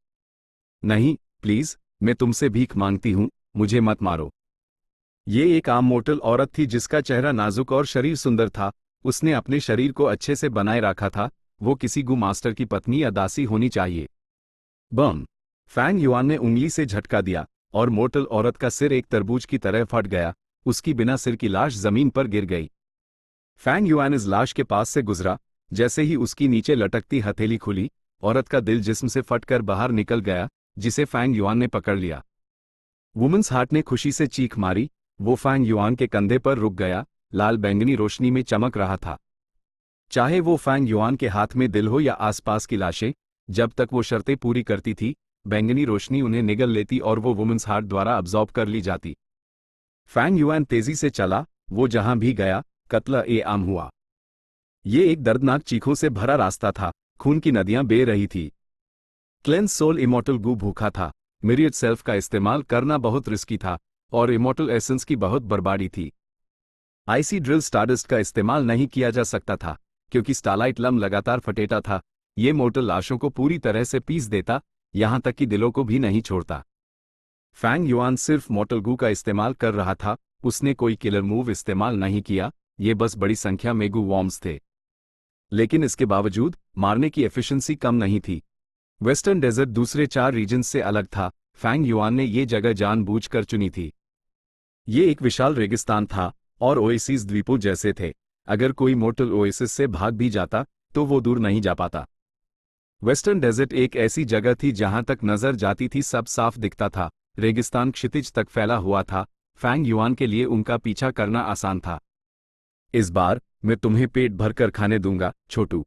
नहीं, प्लीज, मैं तुमसे भीख मांगती हूं, मुझे मत मारो। ये एक आम मोर्टल औरत थी जिसका चेहरा नाजुक और शरीर सुंदर था, उसने अपने शरीर को अच्छे से बनाए रखा था, वो किसी गू मास्टर की पत्नी या दासी होनी चाहिए। बम! फैंग युआन ने उंगली से झटका दिया और मोर्टल औरत का सिर एक तरबूज की तरह फट गया, उसकी बिना सिर की लाश जमीन पर गिर गई। फैंग युआन इस लाश के पास से गुजरा, जैसे ही उसकी नीचे लटकती हथेली खुली, औरत का दिल जिस्म से फटकर बाहर निकल गया, जिसे फैंग युआन ने पकड़ लिया। वुमेन्स हार्ट ने खुशी से चीख मारी, वो फैंग युआन के कंधे पर रुक गया, लाल बैंगनी रोशनी में चमक रहा था। चाहे वो फैंग युआन के हाथ में दिल हो या आसपास की लाशें, जब तक वो शर्तें पूरी करती थी, बैंगनी रोशनी उन्हें निगल लेती और वो वुमेन्स हार्ट द्वारा अब्जॉर्ब कर ली जाती। फैंग युआन तेजी से चला, वो जहां भी गया, कत्ल ए आम हुआ। ये एक दर्दनाक चीखों से भरा रास्ता था, खून की नदियां बह रही थी। क्लेंस सोल इमोर्टल गू भूखा था, मिरियड सेल्फ का इस्तेमाल करना बहुत रिस्की था, और इमॉर्टल एसेंस की बहुत बर्बादी थी। आईसी ड्रिल स्टारडस्ट का इस्तेमाल नहीं किया जा सकता था क्योंकि स्टारलाइट लम लगातार फटेता था। ये मोर्टल लाशों को पूरी तरह से पीस देता, यहां तक कि दिलों को भी नहीं छोड़ता। फैंग युआन सिर्फ मोर्टल गू का इस्तेमाल कर रहा था, उसने कोई किलर मूव इस्तेमाल नहीं किया, ये बस बड़ी संख्या में गू वॉर्म्स थे। लेकिन इसके बावजूद मारने की एफिशिएंसी कम नहीं थी। वेस्टर्न डेजर्ट दूसरे 4 रीजन से अलग था। फैंग युआन ने ये जगह जानबूझकर चुनी थी। ये एक विशाल रेगिस्तान था और ओएसिस द्वीपों जैसे थे। अगर कोई मोर्टल ओएसिस से भाग भी जाता तो वो दूर नहीं जा पाता। वेस्टर्न डेजर्ट एक ऐसी जगह थी जहां तक नजर जाती थी सब साफ दिखता था। रेगिस्तान क्षितिज तक फैला हुआ था। फैंग युआन के लिए उनका पीछा करना आसान था। इस बार मैं तुम्हें पेट भरकर खाने दूंगा, छोटू।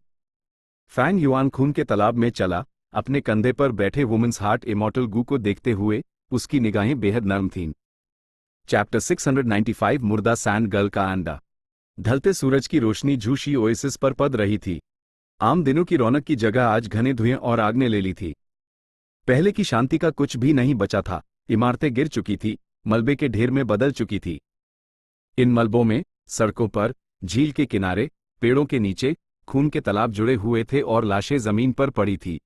फैंग युआन खून के तालाब में चला, अपने कंधे पर बैठे वुमेन्स हार्ट इमॉर्टल गू को देखते हुए। उसकी निगाहें बेहद नरम थीं। चैप्टर 695 मुर्दा सैंड गर्ल का अंडा। ढलते सूरज की रोशनी झूठी ओएसिस पर पड़ रही थी। आम दिनों की रौनक की जगह आज घने धुएं और आग ने ले ली थी। पहले की शांति का कुछ भी नहीं बचा था। इमारतें गिर चुकी थी, मलबे के ढेर में बदल चुकी थी। इन मलबों में सड़कों पर, झील के किनारे, पेड़ों के नीचे खून के तालाब जुड़े हुए थे और लाशें जमीन पर पड़ी थी।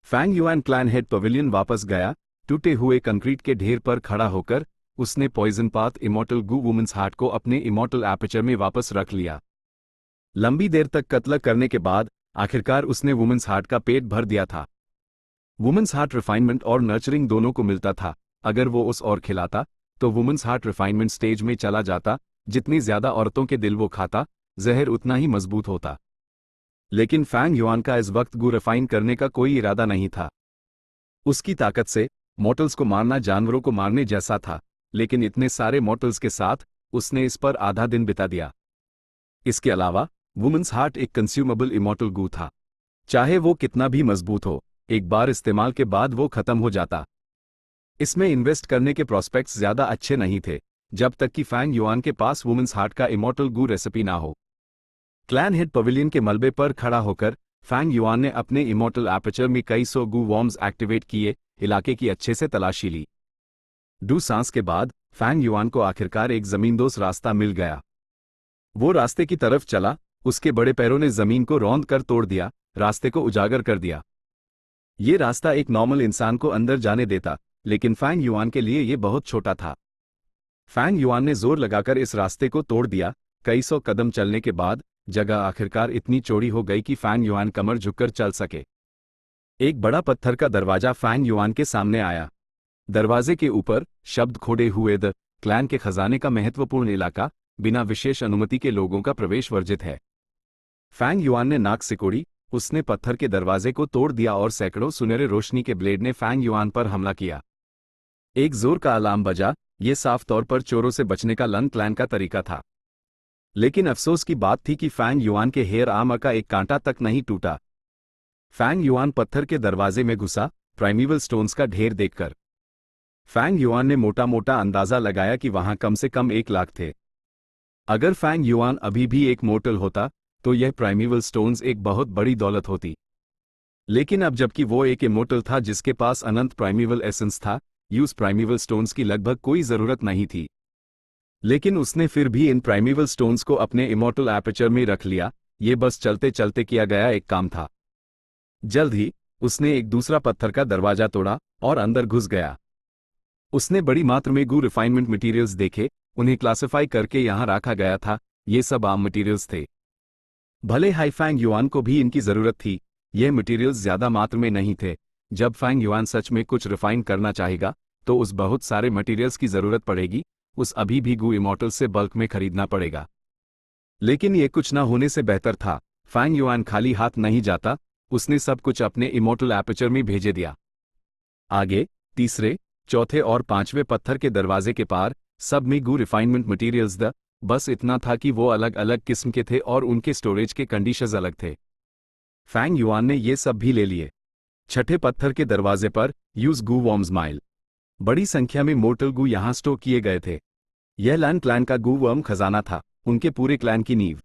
Fang Yuan clan head pavilion वापस गया। टूटे हुए कंक्रीट के ढेर पर खड़ा होकर उसने पॉइजन पाथ इमॉर्टल गू वुमेन्स हार्ट को अपने इमॉर्टल एपर्चर में वापस रख लिया। लंबी देर तक कत्ल करने के बाद आखिरकार उसने वुमेन्स हार्ट का पेट भर दिया था। वुमेन्स हार्ट रिफाइनमेंट और नर्चरिंग दोनों को मिलता था। अगर वो उस और खिलाता तो वुमेन्स हार्ट रिफाइनमेंट स्टेज में चला जाता। जितनी ज्यादा औरतों के दिल वो खाता, जहर उतना ही मजबूत होता। लेकिन फैंग युआन का इस वक्त गू रिफाइन करने का कोई इरादा नहीं था। उसकी ताकत से मॉर्टल्स को मारना जानवरों को मारने जैसा था, लेकिन इतने सारे मॉर्टल्स के साथ उसने इस पर आधा दिन बिता दिया। इसके अलावा वुमेन्स हार्ट एक कंज्यूमेबल इमॉर्टल गू था। चाहे वो कितना भी मजबूत हो, एक बार इस्तेमाल के बाद वो खत्म हो जाता। इसमें इन्वेस्ट करने के प्रॉस्पेक्ट्स ज्यादा अच्छे नहीं थे, जब तक कि फैंग युआन के पास वुमेन्स हार्ट का इमॉर्टल गू रेसिपी ना हो। क्लैन हेड पवेलियन के मलबे पर खड़ा होकर फैंग युआन ने अपने इमॉर्टल एपर्चर में कई सौ गू वॉर्म्स एक्टिवेट किए, इलाके की अच्छे से तलाशी ली। दो सांस के बाद फैंग युआन को आखिरकार एक जमींदोज रास्ता मिल गया। वो रास्ते की तरफ चला। उसके बड़े पैरों ने जमीन को रौंद कर तोड़ दिया, रास्ते को उजागर कर दिया। ये रास्ता एक नॉर्मल इंसान को अंदर जाने देता, लेकिन फैंग युआन के लिए ये बहुत छोटा था। फैंग युआन ने जोर लगाकर इस रास्ते को तोड़ दिया। कई सौ कदम चलने के बाद जगह आखिरकार इतनी चौड़ी हो गई कि फैंग युआन कमर झुककर चल सके। एक बड़ा पत्थर का दरवाजा फैंग युआन के सामने आया। दरवाजे के ऊपर शब्द खोदे हुए, द क्लैन के खजाने का महत्वपूर्ण इलाका, बिना विशेष अनुमति के लोगों का प्रवेश वर्जित है। फैंग युआन ने नाक सिकोड़ी। उसने पत्थर के दरवाजे को तोड़ दिया और सैकड़ों सुनहरे रोशनी के ब्लेड ने फैंग युआन पर हमला किया। एक जोर का अलार्म बजा। ये साफ तौर पर चोरों से बचने का लन क्लैन का तरीका था। लेकिन अफसोस की बात थी कि फैंग युआन के हेयर आर्मर का एक कांटा तक नहीं टूटा। फैंग युआन पत्थर के दरवाजे में घुसा, प्राइमीवल स्टोन्स का ढेर देखकर। फैंग युआन ने मोटा मोटा अंदाजा लगाया कि वहां कम से कम 1 लाख थे। अगर फैंग युआन अभी भी एक मोर्टल होता तो यह प्राइमीवल स्टोन्स एक बहुत बड़ी दौलत होती। लेकिन अब जबकि वो एक इमोर्टल था जिसके पास अनंत प्राइमीवल एसेंस था, यूज प्राइमीवल स्टोन्स की लगभग कोई जरूरत नहीं थी। लेकिन उसने फिर भी इन प्राइमीवल स्टोन्स को अपने इमोर्टल एपर्चर में रख लिया। ये बस चलते चलते किया गया एक काम था। जल्द ही उसने एक दूसरा पत्थर का दरवाजा तोड़ा और अंदर घुस गया। उसने बड़ी मात्रा में गू रिफाइनमेंट मटेरियल्स देखे, उन्हें क्लासिफाई करके यहां रखा गया था। ये सब आम मटेरियल्स थे। भले हाई फैंग युआन को भी इनकी जरूरत थी, यह मटेरियल्स ज्यादा मात्रा में नहीं थे। जब फैंग युआन सच में कुछ रिफाइन करना चाहेगा तो उस बहुत सारे मटेरियल्स की जरूरत पड़ेगी। उस अभी भी गू इमॉर्टल से बल्क में खरीदना पड़ेगा। लेकिन ये कुछ ना होने से बेहतर था। फैंग युआन खाली हाथ नहीं जाता। उसने सब कुछ अपने इमॉर्टल एपर्चर में भेजे दिया। आगे तीसरे, चौथे और पांचवें पत्थर के दरवाजे के पार सब में गू रिफाइनमेंट मटेरियल्स द बस इतना था कि वो अलग अलग किस्म के थे और उनके स्टोरेज के कंडीशंस अलग थे। फैंग युआन ने ये सब भी ले लिए। छठे पत्थर के दरवाजे पर यूज गू वॉर्म्स माइल। बड़ी संख्या में मोर्टल गू यहां स्टोर किए गए थे। यह लैन क्लैन का गू वर्म खजाना था, उनके पूरे क्लैन की नींव।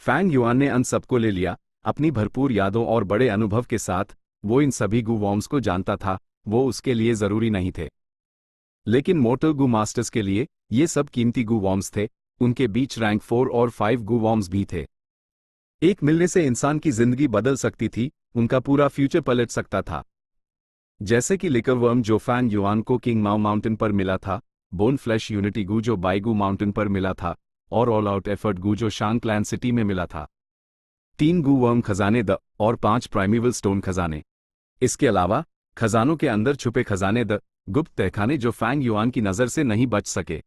फैंग युआन ने अन सबको ले लिया। अपनी भरपूर यादों और बड़े अनुभव के साथ वो इन सभी गू वॉर्म्स को जानता था। वो उसके लिए जरूरी नहीं थे। लेकिन मोर्टल गू मास्टर्स के लिए ये सब कीमती गू वॉर्म्स थे। उनके बीच रैंक 4 और 5 गू वॉर्म्स भी थे। एक मिलने से इंसान की जिंदगी बदल सकती थी, उनका पूरा फ्यूचर पलट सकता था। जैसे कि लिकर वर्म जो फैंग युआन को किंग माओ माउंटेन पर मिला था, बोन फ्लैश यूनिटी गू जो बाइगू माउंटेन पर मिला था, और ऑल आउट एफर्ट गू जो शांगक्लैन सिटी में मिला था। 3 गू वर्म खजाने द और 5 प्राइमेवल स्टोन खजाने। इसके अलावा खजानों के अंदर छुपे खजाने द गुप्त तहखाने जो फैंग युआन की नजर से नहीं बच सके।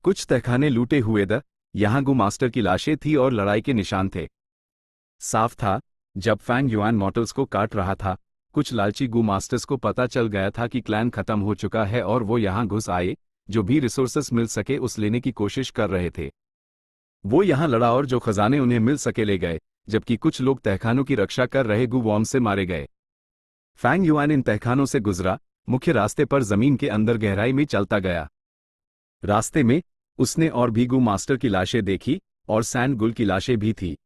कुछ तहखाने लूटे हुए द यहां गू मास्टर की लाशें थी और लड़ाई के निशान थे। साफ था, जब फैंग युआन मॉर्टल्स को काट रहा था, कुछ लालची गू मास्टर्स को पता चल गया था कि क्लैन खत्म हो चुका है और वो यहां घुस आए, जो भी रिसोर्सेस मिल सके उस लेने की कोशिश कर रहे थे। वो यहां लड़ा और जो खजाने उन्हें मिल सके ले गए, जबकि कुछ लोग तहखानों की रक्षा कर रहे गू वॉर्म से मारे गए। फैंग युआन इन तहखानों से गुजरा, मुख्य रास्ते पर जमीन के अंदर गहराई में चलता गया। रास्ते में उसने और भी गू मास्टर की लाशें देखी और सैंड गुल की लाशें भी थी।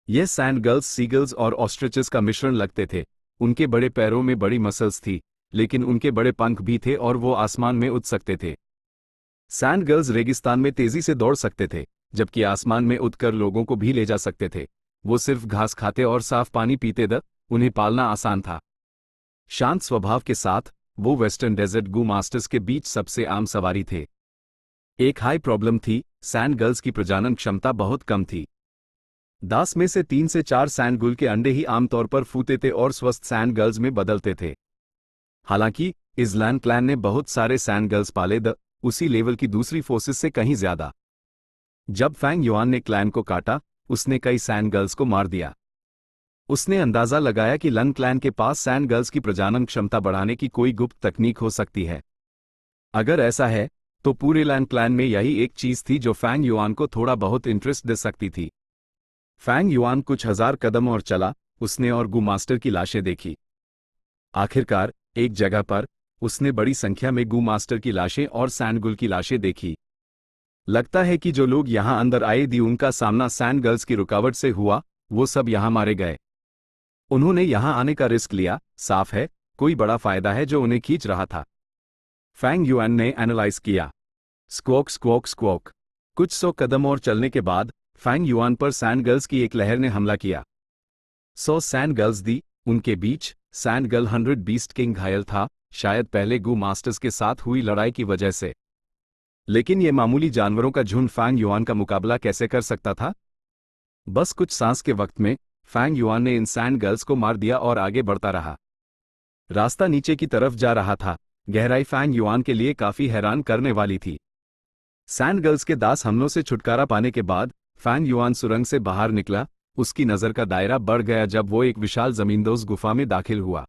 यह सैंड गर्ल्स सीगल्स और ऑस्ट्रिचेस का मिश्रण लगते थे। उनके बड़े पैरों में बड़ी मसल्स थी, लेकिन उनके बड़े पंख भी थे और वो आसमान में उड़ सकते थे। सैंड गर्ल्स रेगिस्तान में तेजी से दौड़ सकते थे, जबकि आसमान में उड़कर लोगों को भी ले जा सकते थे। वो सिर्फ घास खाते और साफ पानी पीते द उन्हें पालना आसान था। शांत स्वभाव के साथ वो वेस्टर्न डेजर्ट गू मास्टर्स के बीच सबसे आम सवारी थे। एक हाई प्रॉब्लम थी, सैंड गर्ल्स की प्रजनन क्षमता बहुत कम थी। 10 में से 3 से 4 सैंड गुल के अंडे ही आमतौर पर फूटे थे और स्वस्थ सैंड गर्ल्स में बदलते थे। हालांकि इज़लैंड क्लैन ने बहुत सारे सैंड गर्ल्स पाले द उसी लेवल की दूसरी फोर्सेस से कहीं ज्यादा। जब फैंग युआन ने क्लैन को काटा, उसने कई सैंड गर्ल्स को मार दिया। उसने अंदाजा लगाया कि लन क्लैन के पास सैंड गर्ल्स की प्रजनन क्षमता बढ़ाने की कोई गुप्त तकनीक हो सकती है। अगर ऐसा है, तो पूरे लन क्लैन में यही एक चीज थी जो फैंग युआन को थोड़ा बहुत इंटरेस्ट दे सकती थी। फैंग युआन कुछ हजार कदम और चला, उसने और गू मास्टर की लाशें देखी। आखिरकार एक जगह पर उसने बड़ी संख्या में गू मास्टर की लाशें और सैंड गुल की लाशें देखी। लगता है कि जो लोग यहां अंदर आए दी उनका सामना सैंड गर्ल्स की रुकावट से हुआ, वो सब यहां मारे गए। उन्होंने यहां आने का रिस्क लिया, साफ है कोई बड़ा फायदा है जो उन्हें खींच रहा था। फैंग युआन ने एनालाइज किया। Squawk squawk squawk. कुछ 100 कदम और चलने के बाद फैंग युआन पर सैंड गर्ल्स की एक लहर ने हमला किया। 100 सैंड गर्ल्स दी, उनके beach sand girl 100 beast king घायल था, शायद पहले गू मास्टर्स के साथ हुई लड़ाई की वजह से। लेकिन ये मामूली जानवरों का झुंड फैंग युआन का मुकाबला कैसे कर सकता था? बस कुछ सांस के वक्त में फैंग युआन ने इन सैंड गर्ल्स को मार दिया और आगे बढ़ता रहा। रास्ता नीचे की तरफ जा रहा था। गहराई फैंग युआन के लिए काफी हैरान करने वाली थी। सैंड गर्ल्स के दास हमलों से छुटकारा पाने के बाद फैंग युआन सुरंग से बाहर निकला। उसकी नजर का दायरा बढ़ गया जब वो एक विशाल जमींदोज गुफा में दाखिल हुआ।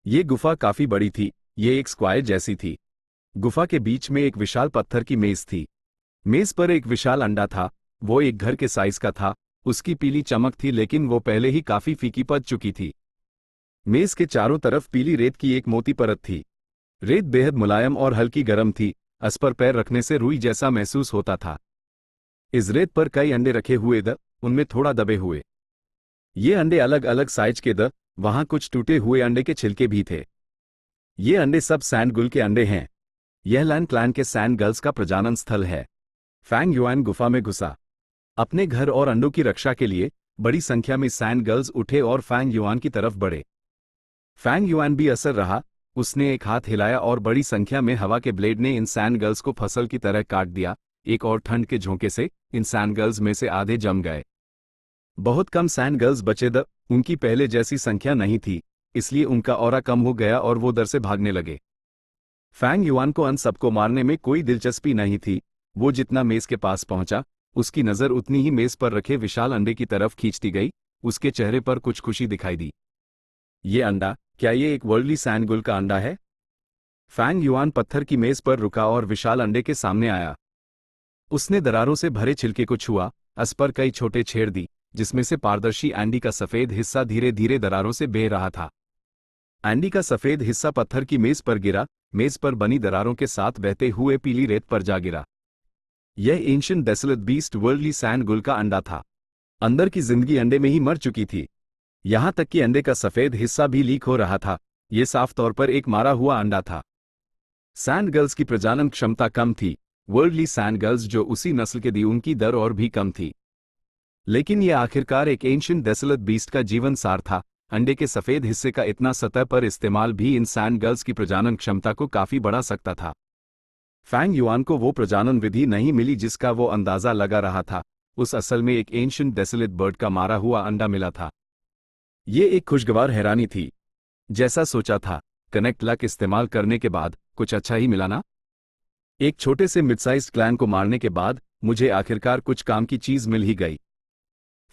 ये गुफा काफी बड़ी थी, ये एक स्क्वायर जैसी थी। गुफा के बीच में एक विशाल पत्थर की मेज थी। मेज पर एक विशाल अंडा था, वो एक घर के साइज का था। उसकी पीली चमक थी, लेकिन वो पहले ही काफी फीकी पड़ चुकी थी। मेज के चारों तरफ पीली रेत की एक मोटी परत थी। रेत बेहद मुलायम और हल्की गर्म थी, उस पर पैर रखने से रुई जैसा महसूस होता था। इस रेत पर कई अंडे रखे हुए द उनमें थोड़ा दबे हुए। ये अंडे अलग अलग साइज के द वहां कुछ टूटे हुए अंडे के छिलके भी थे। ये अंडे सब सैंड गुल के अंडे हैं। यह लन क्लैन के सैंड गर्ल्स का प्रजनन स्थल है। फैंग युआन गुफा में घुसा। अपने घर और अंडों की रक्षा के लिए बड़ी संख्या में सैंड गर्ल्स उठे और फैंग युआन की तरफ बढ़े। फैंग युआन भी असर रहा। उसने एक हाथ हिलाया और बड़ी संख्या में हवा के ब्लेड ने इन सैंड गर्ल्स को फसल की तरह काट दिया। एक और ठंड के झोंके से इन सैंड गर्ल्स में से आधे जम गए। बहुत कम सैंड गर्ल्स बचे द उनकी पहले जैसी संख्या नहीं थी, इसलिए उनका ऑरा कम हो गया और वो डर से भागने लगे। फैंग युआन को उन सबको मारने में कोई दिलचस्पी नहीं थी। वो जितना मेज के पास पहुंचा, उसकी नजर उतनी ही मेज पर रखे विशाल अंडे की तरफ खींचती गई। उसके चेहरे पर कुछ खुशी दिखाई दी। ये अंडा, क्या ये एक वर्ल्डली सैंड गुल का अंडा है? फैंग युआन पत्थर की मेज पर रुका और विशाल अंडे के सामने आया। उसने दरारों से भरे छिलके को छुआ, उस पर कई छोटे छेद दी, जिसमें से पारदर्शी एंडी का सफेद हिस्सा धीरे धीरे दरारों से बह रहा था। एंडी का सफेद हिस्सा पत्थर की मेज पर गिरा, मेज पर बनी दरारों के साथ बहते हुए पीली रेत पर जा गिरा। यह ancient desolate beast worldly sand गुल का अंडा था। अंदर की जिंदगी अंडे में ही मर चुकी थी। यहां तक कि अंडे का सफेद हिस्सा भी लीक हो रहा था। यह साफ तौर पर एक मारा हुआ अंडा था। सैंड गर्ल्स की प्रजनन क्षमता कम थी। वर्ल्डली सैंड गर्ल्स जो उसी नस्ल के थी उनकी दर और भी कम थी। लेकिन यह आखिरकार एक एंशिएंट डेसोलेट बीस्ट का जीवन सार था। अंडे के सफेद हिस्से का इतना सतह पर इस्तेमाल भी इन सैंड गर्ल्स की प्रजनन क्षमता को काफी बढ़ा सकता था। फैंग युआन को वो प्रजनन विधि नहीं मिली जिसका वो अंदाजा लगा रहा था। उस असल में एक एंशिएंट डेसोलेट बर्ड का मारा हुआ अंडा मिला था। ये एक खुशगवार हैरानी थी। जैसा सोचा था, कनेक्ट लक इस्तेमाल करने के बाद कुछ अच्छा ही मिला ना। एक छोटे से मिडसाइज्ड क्लैन को मारने के बाद मुझे आखिरकार कुछ काम की चीज मिल ही गई।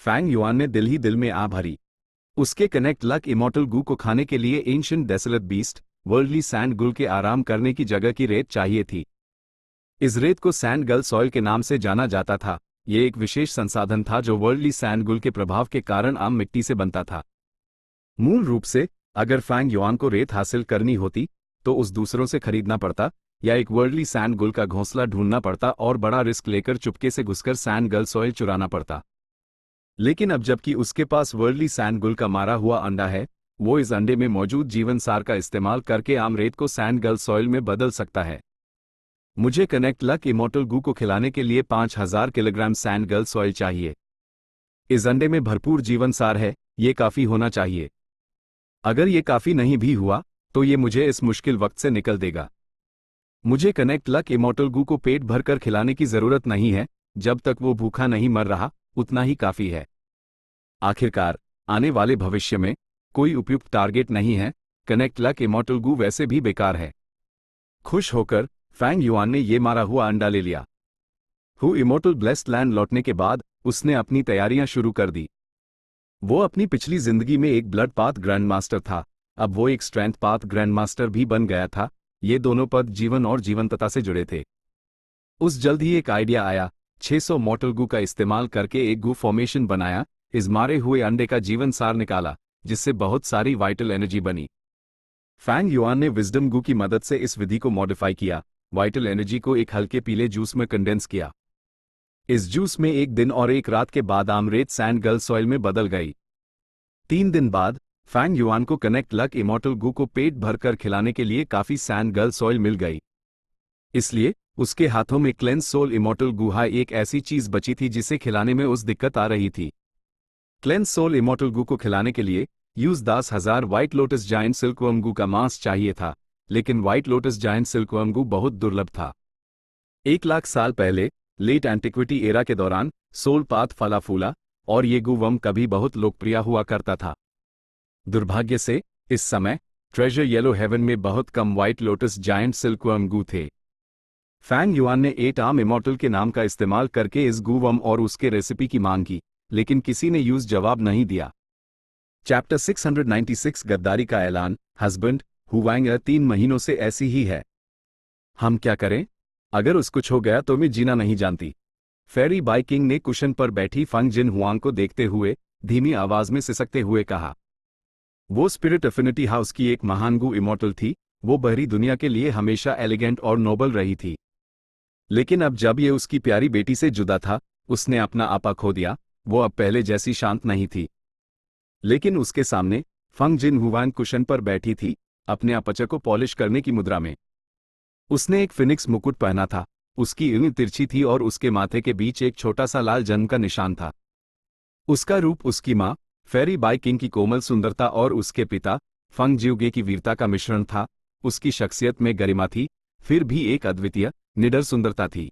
फैंग युआन ने दिल ही दिल में आ भरी। उसके कनेक्ट लक इमॉर्टल गू को खाने के लिए ancient desolate beast worldly sand गुल के आराम करने की जगह की रेत चाहिए थी। इस रेत को सैंड गल सॉइल के नाम से जाना जाता था। यह एक विशेष संसाधन था जो वर्ल्डली सैंड गुल के प्रभाव के कारण आम मिट्टी से बनता था। मूल रूप से अगर फैंग युआन को रेत हासिल करनी होती तो उस दूसरों से खरीदना पड़ता या एक वर्ल्डली सैंड गुल का घोंसला ढूंढना पड़ता और बड़ा रिस्क लेकर चुपके से घुसकर सैंड गल सॉइल चुराना पड़ता। लेकिन अब जबकि उसके पास वर्ल्डली सैंड गुल का मारा हुआ अंडा है, वो इस अंडे में मौजूद जीवन सार का इस्तेमाल करके आम रेत को सैंड गल सॉइल में बदल सकता है। मुझे कनेक्ट लक इमॉर्टल गू को खिलाने के लिए 5000 किलोग्राम सैंड गल सॉइल चाहिए। इस अंडे में भरपूर जीवन सार है, ये काफी होना चाहिए। अगर ये काफी नहीं भी हुआ तो ये मुझे इस मुश्किल वक्त से निकल देगा। मुझे कनेक्ट लक इमॉर्टल गू को पेट भरकर खिलाने की जरूरत नहीं है। जब तक वो भूखा नहीं मर रहा उतना ही काफी है। आखिरकार आने वाले भविष्य में कोई उपयुक्त टारगेट नहीं है। कनेक्ट लक इमॉर्टल गू वैसे भी बेकार है। खुश होकर फैंग युआन ने ये मारा हुआ अंडा ले लिया। हु इमॉर्टल ब्लेस्ड लैंड लौटने के बाद उसने अपनी तैयारियां शुरू कर दी। वो अपनी पिछली जिंदगी में एक ब्लड पाथ ग्रैंड मास्टर था, अब वो एक स्ट्रेंथ पाथ ग्रैंड मास्टर भी बन गया था। ये दोनों पद जीवन और जीवंतता से जुड़े थे। उस जल्द ही एक आइडिया आया। 600 मॉर्टल गू का इस्तेमाल करके एक गू फॉर्मेशन बनाया, इस मारे हुए अंडे का जीवन सार निकाला जिससे बहुत सारी वाइटल एनर्जी बनी। फैंग युआन ने विजडम गू की मदद से इस विधि को मॉडिफाई किया, वाइटल एनर्जी को एक हल्के पीले जूस में कंडेंस किया। इस जूस में एक दिन और एक रात के बाद आमरेत सैंड गल सॉइल में बदल गई। 3 दिन बाद फैंग युआन को कनेक्ट लक इमॉर्टल गू को पेट भरकर खिलाने के लिए काफी सैंड गल सॉइल मिल गई। इसलिए उसके हाथों में क्लेंस सोल इमॉर्टल गुहा एक ऐसी चीज बची थी जिसे खिलाने में उस दिक्कत आ रही थी। क्लेंस सोल इमॉर्टल गू को खिलाने के लिए use 10,000 white lotus giant silkworm gu का मांस चाहिए था, लेकिन white lotus giant silkworm gu बहुत दुर्लभ था। 1 लाख साल पहले लेट एंटिक्विटी एरा के दौरान सोल पाथ फला फूला और ये गुवम कभी बहुत लोकप्रिय हुआ करता था। दुर्भाग्य से इस समय ट्रेजर येलो हेवन में बहुत कम white lotus giant silkworm Gu थे। फैंग युआन ने 8 आर्म इमॉर्टल के नाम का इस्तेमाल करके इस गुवम और उसके रेसिपी की मांग की, लेकिन किसी ने यूज जवाब नहीं दिया। चैप्टर 696 गद्दारी का ऐलान। हस्बैंड हुआंग 3 महीनों से ऐसी ही है। हम क्या करें? अगर उस कुछ हो गया तो मैं जीना नहीं जानती। फेरी बाई किंग ने कुशन पर बैठी फंग जिन हुआंग को देखते हुए धीमी आवाज में सिसकते हुए कहा। वो स्पिरिट अफिनिटी हाउस की एक महान गू इमॉर्टल थी। वो बहरी दुनिया के लिए हमेशा एलिगेंट और नोबल रही थी, लेकिन अब जब ये उसकी प्यारी बेटी से जुदा था उसने अपना आपा खो दिया। वो अब पहले जैसी शांत नहीं थी। लेकिन उसके सामने फंग जिन हुआंग कुशन पर बैठी थी, अपने अपचर को पॉलिश करने की मुद्रा में। उसने एक फिनिक्स मुकुट पहना था, उसकी ऊँगली तिरछी थी और उसके माथे के बीच एक छोटा सा लाल जन्म का निशान था। उसका रूप उसकी माँ फेरी बाई किंग की कोमल सुंदरता और उसके पिता फंग जिउगे की वीरता का मिश्रण था। उसकी शख्सियत में गरिमा थी, फिर भी एक अद्वितीय निडर सुंदरता थी।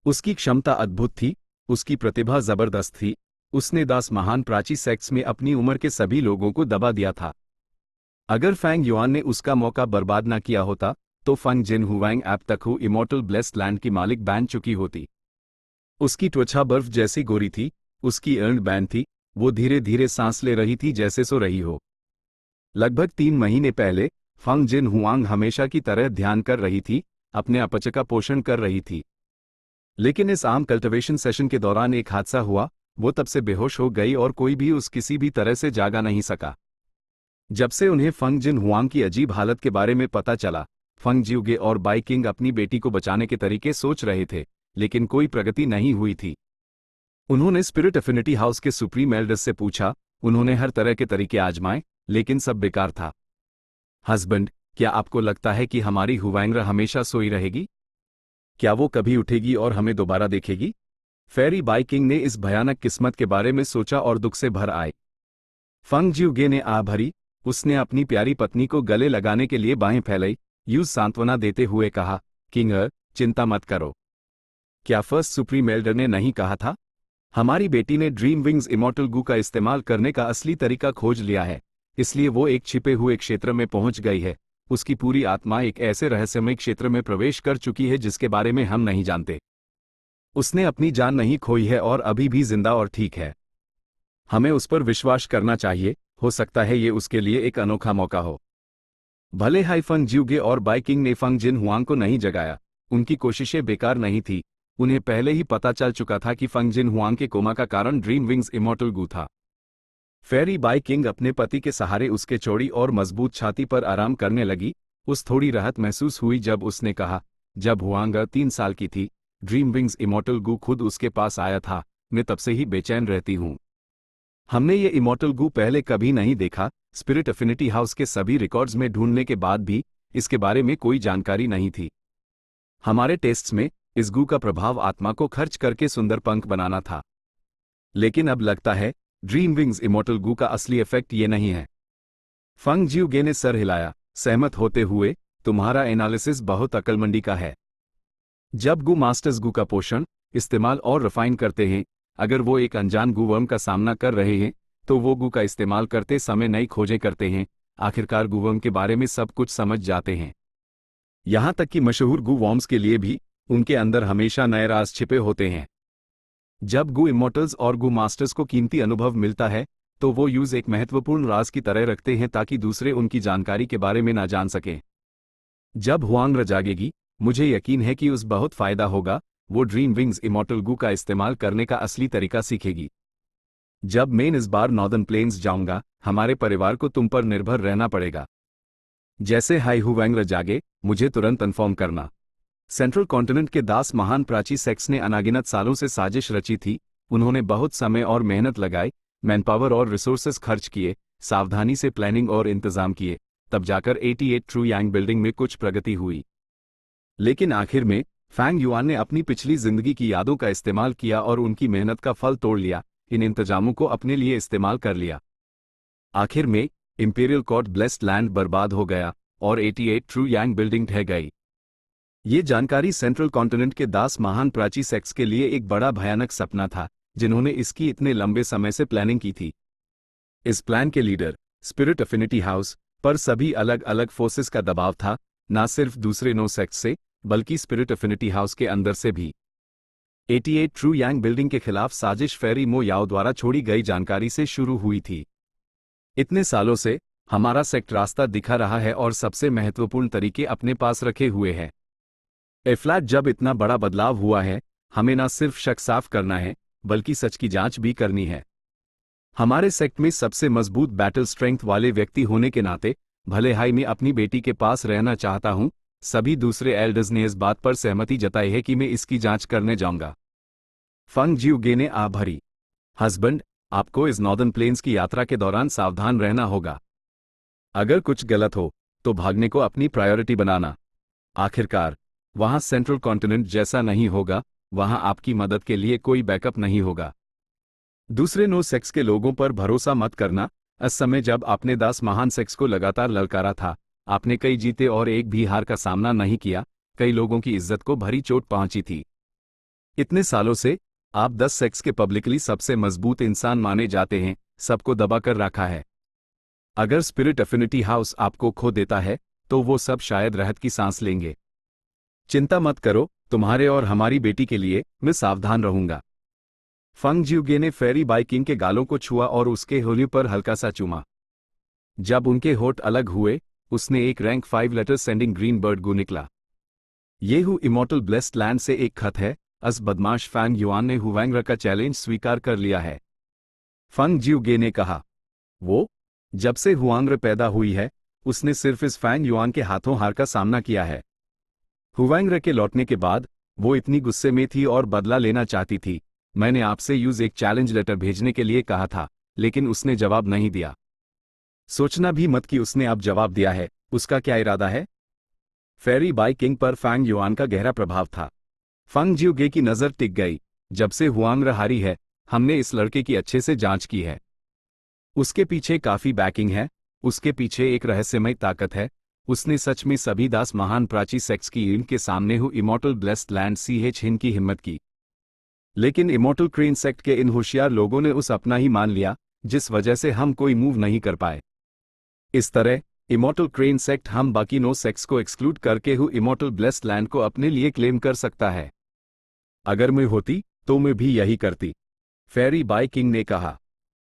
उसकी क्षमता अद्भुत थी, उसकी प्रतिभा जबरदस्त थी। उसने 10 महान प्राची सेक्ट्स में अपनी उम्र के सभी लोगों को दबा दिया था। अगर फैंग युआन ने उसका मौका बर्बाद न किया होता तो फंग जिन हुआंग अब तक हु इमॉर्टल ब्लेस्ड लैंड की मालिक बन चुकी होती। उसकी त्वचा बर्फ जैसी गोरी थी, उसकी अर्न बैन थी, वो धीरे धीरे सांस ले रही थी जैसे सो रही हो। लगभग 3 महीने पहले फंग जिन हुआंग हमेशा की तरह ध्यान कर रही थी, अपने अपचर का पोषण कर रही थी। लेकिन इस आम कल्टिवेशन सेशन के दौरान एक हादसा हुआ। वो तब से बेहोश हो गई और कोई भी उस किसी भी तरह से जागा नहीं सका। जब से उन्हें फंग जिन हुआंग की अजीब हालत के बारे में पता चला, फंग जिउगे और बाई किंग अपनी बेटी को बचाने के तरीके सोच रहे थे, लेकिन कोई प्रगति नहीं हुई थी। उन्होंने स्पिरिट अफिनिटी हाउस के सुप्रीम एल्डर्स से पूछा। उन्होंने हर तरह के तरीके आजमाए, लेकिन सब बेकार था। हस्बैंड, क्या आपको लगता है कि हमारी हुवांग्रा हमेशा सोई रहेगी? क्या वो कभी उठेगी और हमें दोबारा देखेगी? फेरी बाई किंग ने इस भयानक किस्मत के बारे में सोचा और दुख से भर आए। फंग जिउगे ने आह भरी। उसने अपनी प्यारी पत्नी को गले लगाने के लिए बाहें फैलाई, यूं सांत्वना देते हुए कहा, किंगर, चिंता मत करो। क्या फर्स्ट सुप्रीम एल्डर ने नहीं कहा था? हमारी बेटी ने ड्रीम विंग्स इमॉर्टल गू का इस्तेमाल करने का असली तरीका खोज लिया है, इसलिए वो एक छिपे हुए क्षेत्र में पहुंच गई है। उसकी पूरी आत्मा एक ऐसे रहस्यमय क्षेत्र में प्रवेश कर चुकी है जिसके बारे में हम नहीं जानते। उसने अपनी जान नहीं खोई है और अभी भी जिंदा और ठीक है। हमें उस पर विश्वास करना चाहिए, हो सकता है ये उसके लिए एक अनोखा मौका हो। भले हाई फंग जिउगे और बाई किंग ने फंग जिन हुआंग को नहीं जगाया, उनकी कोशिशें बेकार नहीं थी। उन्हें पहले ही पता चल चुका था कि फंग जिन हुआंग के कोमा का कारण ड्रीम विंग्स इमॉर्टल गू था। फेरी बाई किंग अपने पति के सहारे उसके चौड़ी और मजबूत छाती पर आराम करने लगी। उस थोड़ी राहत महसूस हुई जब उसने कहा, जब हुआंग 3 साल की थी, ड्रीम विंग्स इमॉर्टल गू खुद उसके पास आया था। मैं तब से ही बेचैन रहती हूँ। हमने ये इमॉर्टल गू पहले कभी नहीं देखा। स्पिरिट अफिनिटी हाउस के सभी रिकॉर्ड्स में ढूंढने के बाद भी इसके बारे में कोई जानकारी नहीं थी। हमारे टेस्ट्स में इस गू का प्रभाव आत्मा को खर्च करके सुंदर पंख बनाना था। लेकिन अब लगता है ड्रीम विंग्स इमॉर्टल गू का असली इफेक्ट ये नहीं है। फंग जिउगे ने सर हिलाया, सहमत होते हुए, तुम्हारा एनालिसिस बहुत अक्लमंदी का है। जब गू मास्टर्स गू का पोषण, इस्तेमाल और रिफाइन करते हैं, अगर वो एक अनजान गू वर्म का सामना कर रहे हैं, तो वो गू का इस्तेमाल करते समय नई खोजें करते हैं। आखिरकार गू वर्म के बारे में सब कुछ समझ जाते हैं। यहां तक कि मशहूर गू वॉर्म्स के लिए भी उनके अंदर हमेशा नए राज छिपे होते हैं। जब गू इमॉर्टल्स और गू मास्टर्स को कीमती अनुभव मिलता है, तो वो यूज एक महत्वपूर्ण राज की तरह रखते हैं ताकि दूसरे उनकी जानकारी के बारे में ना जान सकें। जब हुआंग जागेगी, मुझे यकीन है कि उस बहुत फायदा होगा। वो ड्रीम विंग्स इमॉर्टल गू का इस्तेमाल करने का असली तरीका सीखेगी। जब मैं इस बार नॉर्दर्न प्लेन्स जाऊंगा, हमारे परिवार को तुम पर निर्भर रहना पड़ेगा। जैसे हाई हुआंग जागे, मुझे तुरंत इन्फॉर्म करना। सेंट्रल कॉन्टिनेंट के दास महान प्राची सेक्स ने अनागिनत सालों से साजिश रची थी। उन्होंने बहुत समय और मेहनत लगाई, मैनपावर और रिसोर्सेज खर्च किए, सावधानी से प्लानिंग और इंतजाम किए, तब जाकर 88 ट्रू यांग बिल्डिंग में कुछ प्रगति हुई। लेकिन आखिर में फैंग युआन ने अपनी पिछली जिंदगी की यादों का इस्तेमाल किया और उनकी मेहनत का फल तोड़ लिया, इन इंतजामों को अपने लिए इस्तेमाल कर लिया। आखिर में इंपीरियल कोर्ट ब्लेस्ड लैंड बर्बाद हो गया और 88 ट्रू यांग बिल्डिंग ढह गई। ये जानकारी सेंट्रल कॉन्टिनेंट के दास महान प्राची सेक्स के लिए एक बड़ा भयानक सपना था, जिन्होंने इसकी इतने लंबे समय से प्लानिंग की थी। इस प्लान के लीडर स्पिरिट अफिनिटी हाउस पर सभी अलग अलग फोर्सेस का दबाव था, ना सिर्फ दूसरे नो सेक्ट से, बल्कि स्पिरिट अफिनिटी हाउस के अंदर से भी। 88 ट्रू यांग बिल्डिंग के खिलाफ साजिश फेरी मो याओ द्वारा छोड़ी गई जानकारी से शुरू हुई थी। इतने सालों से हमारा सेक्ट रास्ता दिखा रहा है और सबसे महत्वपूर्ण तरीके अपने पास रखे हुए हैं। एफ्लैट, जब इतना बड़ा बदलाव हुआ है, हमें ना सिर्फ शक साफ करना है, बल्कि सच की जांच भी करनी है। हमारे सेक्ट में सबसे मजबूत बैटल स्ट्रेंथ वाले व्यक्ति होने के नाते, भले हाई मैं अपनी बेटी के पास रहना चाहता हूं, सभी दूसरे एल्डर्स ने इस बात पर सहमति जताई है कि मैं इसकी जांच करने जाऊंगा। फंग जिउगे ने आह भरी। हस्बैंड, आपको इस नॉर्दर्न प्लेन्स की यात्रा के दौरान सावधान रहना होगा। अगर कुछ गलत हो तो भागने को अपनी प्रायोरिटी बनाना। आखिरकार वहां सेंट्रल कॉन्टिनेंट जैसा नहीं होगा, वहां आपकी मदद के लिए कोई बैकअप नहीं होगा। दूसरे नो सेक्स के लोगों पर भरोसा मत करना। इस समय जब आपने दास महान सेक्स को लगातार ललकारा था, आपने कई जीते और एक भी हार का सामना नहीं किया, कई लोगों की इज्जत को भरी चोट पहुंची थी। इतने सालों से आप 10 सेक्स के पब्लिकली सबसे मजबूत इंसान माने जाते हैं, सबको दबाकर रखा है। अगर स्पिरिट अफिनिटी हाउस आपको खो देता है, तो वो सब शायद राहत की सांस लेंगे। चिंता मत करो, तुम्हारे और हमारी बेटी के लिए मैं सावधान रहूंगा। फंग जिउगे ने फेरी बाई किंग के गालों को छुआ और उसके होली पर हल्का सा चूमा। जब उनके होठ अलग हुए, उसने एक rank 5 letter sending green bird gu निकला। ये हु इमॉर्टल ब्लेस्ड लैंड से एक खत है। अस बदमाश फैंग युआन ने हुआंग का चैलेंज स्वीकार कर लिया है। फंग जिउगे ने कहा, वो जब से हुआंग पैदा हुई है, उसने सिर्फ इस फैंग युआन के हाथों हार का सामना किया है। हुआंग के लौटने के बाद वो इतनी गुस्से में थी और बदला लेना चाहती थी। मैंने आपसे यूज एक चैलेंज लेटर भेजने के लिए कहा था, लेकिन उसने जवाब नहीं दिया। सोचना भी मत कि उसने अब जवाब दिया है। उसका क्या इरादा है? फेरी बाई किंग पर फैंग युआन का गहरा प्रभाव था। फंग जियोगे की नज़र टिक गई। जब से हुआंग रहारी है, हमने इस लड़के की अच्छे से जांच की है। उसके पीछे काफी बैकिंग है, उसके पीछे एक रहस्यमय ताकत है। उसने सच में सभी दास महान प्राची सेक्स की ईम के सामने who immortal blessed land CH हिन की हिम्मत की। लेकिन इमोर्टल क्रेन सेक्ट के इन होशियार लोगों ने उस अपना ही मान लिया, जिस वजह से हम कोई मूव नहीं कर पाए। इस तरह इमोर्टल क्रेन सेक्ट हम बाकी नो सेक्स को एक्सक्लूड करके हु इमोर्टल ब्लेस्ड लैंड को अपने लिए क्लेम कर सकता है। अगर मैं होती तो मैं भी यही करती, फेरी बाई किंग ने कहा।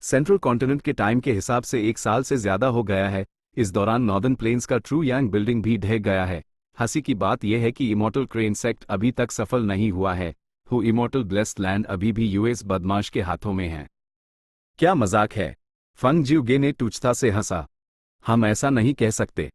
सेंट्रल कॉन्टिनेंट के टाइम के हिसाब से 1 साल से ज्यादा हो गया है। इस दौरान नॉर्दर्न प्लेन्स का ट्रू यांग बिल्डिंग भी ढह गया है। हंसी की बात यह है कि इमोर्टल क्रेन सेक्ट अभी तक सफल नहीं हुआ है। हु इमोर्टल ब्लेस्ड लैंड अभी भी US बदमाश के हाथों में है। क्या मजाक है? फंग जियोगे ने तुच्छता से हंसा। हम ऐसा नहीं कह सकते।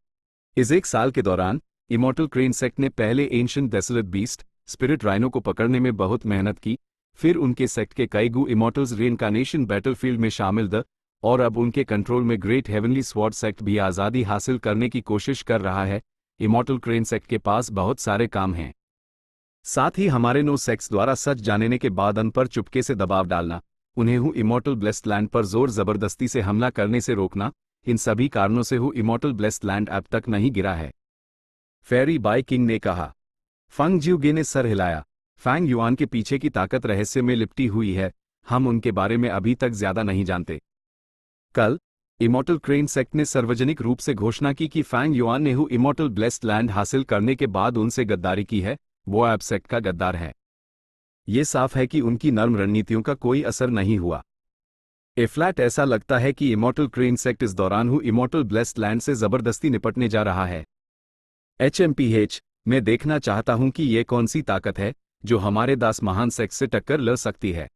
इस 1 साल के दौरान इमोर्टल क्रेन सेक्ट ने पहले ancient desolate beast spirit rhino को पकड़ने में बहुत मेहनत की, फिर उनके सेक्ट के कई गू इमोर्टल्स रीइंकार्नेशन बैटलफील्ड में शामिल द, और अब उनके कंट्रोल में ग्रेट हेवनली स्वॉर्ड सेक्ट भी आज़ादी हासिल करने की कोशिश कर रहा है। इमोर्टल क्रेन सेक्ट के पास बहुत सारे काम हैं। साथ ही हमारे नो सेक्स द्वारा सच जानने के बाद उन पर चुपके से दबाव डालना, उन्हें हु इमोर्टल ब्लेस्ड लैंड पर जोर जबरदस्ती से हमला करने से रोकना, इन सभी कारणों से हु इमोर्टल ब्लेस्ड लैंड अब तक नहीं गिरा है, फेरी बाई किंग ने कहा। फंग जियोगे ने सर हिलाया। फैंग युआन के पीछे की ताकत रहस्य में लिपटी हुई है, हम उनके बारे में अभी तक ज्यादा नहीं जानते। कल इमोर्टल क्रेन सेक्ट ने सार्वजनिक रूप से घोषणा की कि फैंग युआन ने हु इमोर्टल ब्लेस्ड लैंड हासिल करने के बाद उनसे गद्दारी की है, वो अब सेक्ट का गद्दार है। ये साफ है कि उनकी नर्म रणनीतियों का कोई असर नहीं हुआ। फ्लैट ऐसा लगता है कि इमोर्टल क्रेन सेक्ट इस दौरान हु इमोर्टल ब्लेस्ड लैंड से जबरदस्ती निपटने जा रहा है। HMPH, मैं देखना चाहता हूं कि ये कौन सी ताकत है जो हमारे दास महान सेक्स से टक्कर ले सकती है।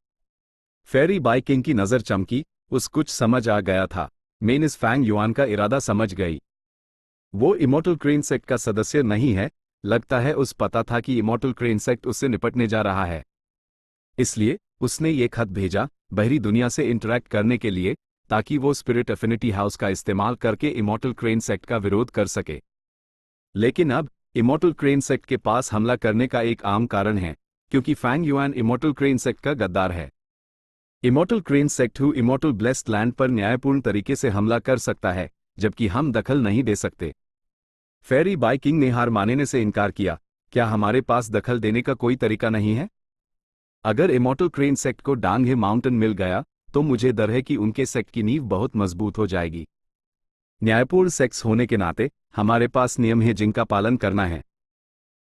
फेरी बाई किंग की नजर चमकी, उस कुछ समझ आ गया था। मेन इस फैंग युआन का इरादा समझ गई। वो इमोर्टल क्रेन सेक्ट का सदस्य नहीं है, लगता है उस पता था कि इमोर्टल क्रेन सेक्ट उससे निपटने जा रहा है। इसलिए उसने ये खत भेजा, बाहरी दुनिया से इंटरैक्ट करने के लिए, ताकि वो स्पिरिट एफिनिटी हाउस का इस्तेमाल करके इमोर्टल क्रेन सेक्ट का विरोध कर सके। लेकिन अब इमोर्टल क्रेन सेक्ट के पास हमला करने का एक आम कारण है, क्योंकि Fang Yuan immortal crane sect का गद्दार है। Immortal crane sect Hu immortal blessed land पर न्यायपूर्ण तरीके से हमला कर सकता है, जबकि हम दखल नहीं दे सकते। फेरी बाई किंग ने हार मानने से इनकार किया। क्या हमारे पास दखल देने का कोई तरीका नहीं है? अगर इमोर्टल क्रेन सेक्ट को डांगहे माउंटेन मिल गया, तो मुझे डर है कि उनके सेक्ट की नींव बहुत मजबूत हो जाएगी। न्यायपूर्ण सेक्स होने के नाते हमारे पास नियम है जिनका पालन करना है।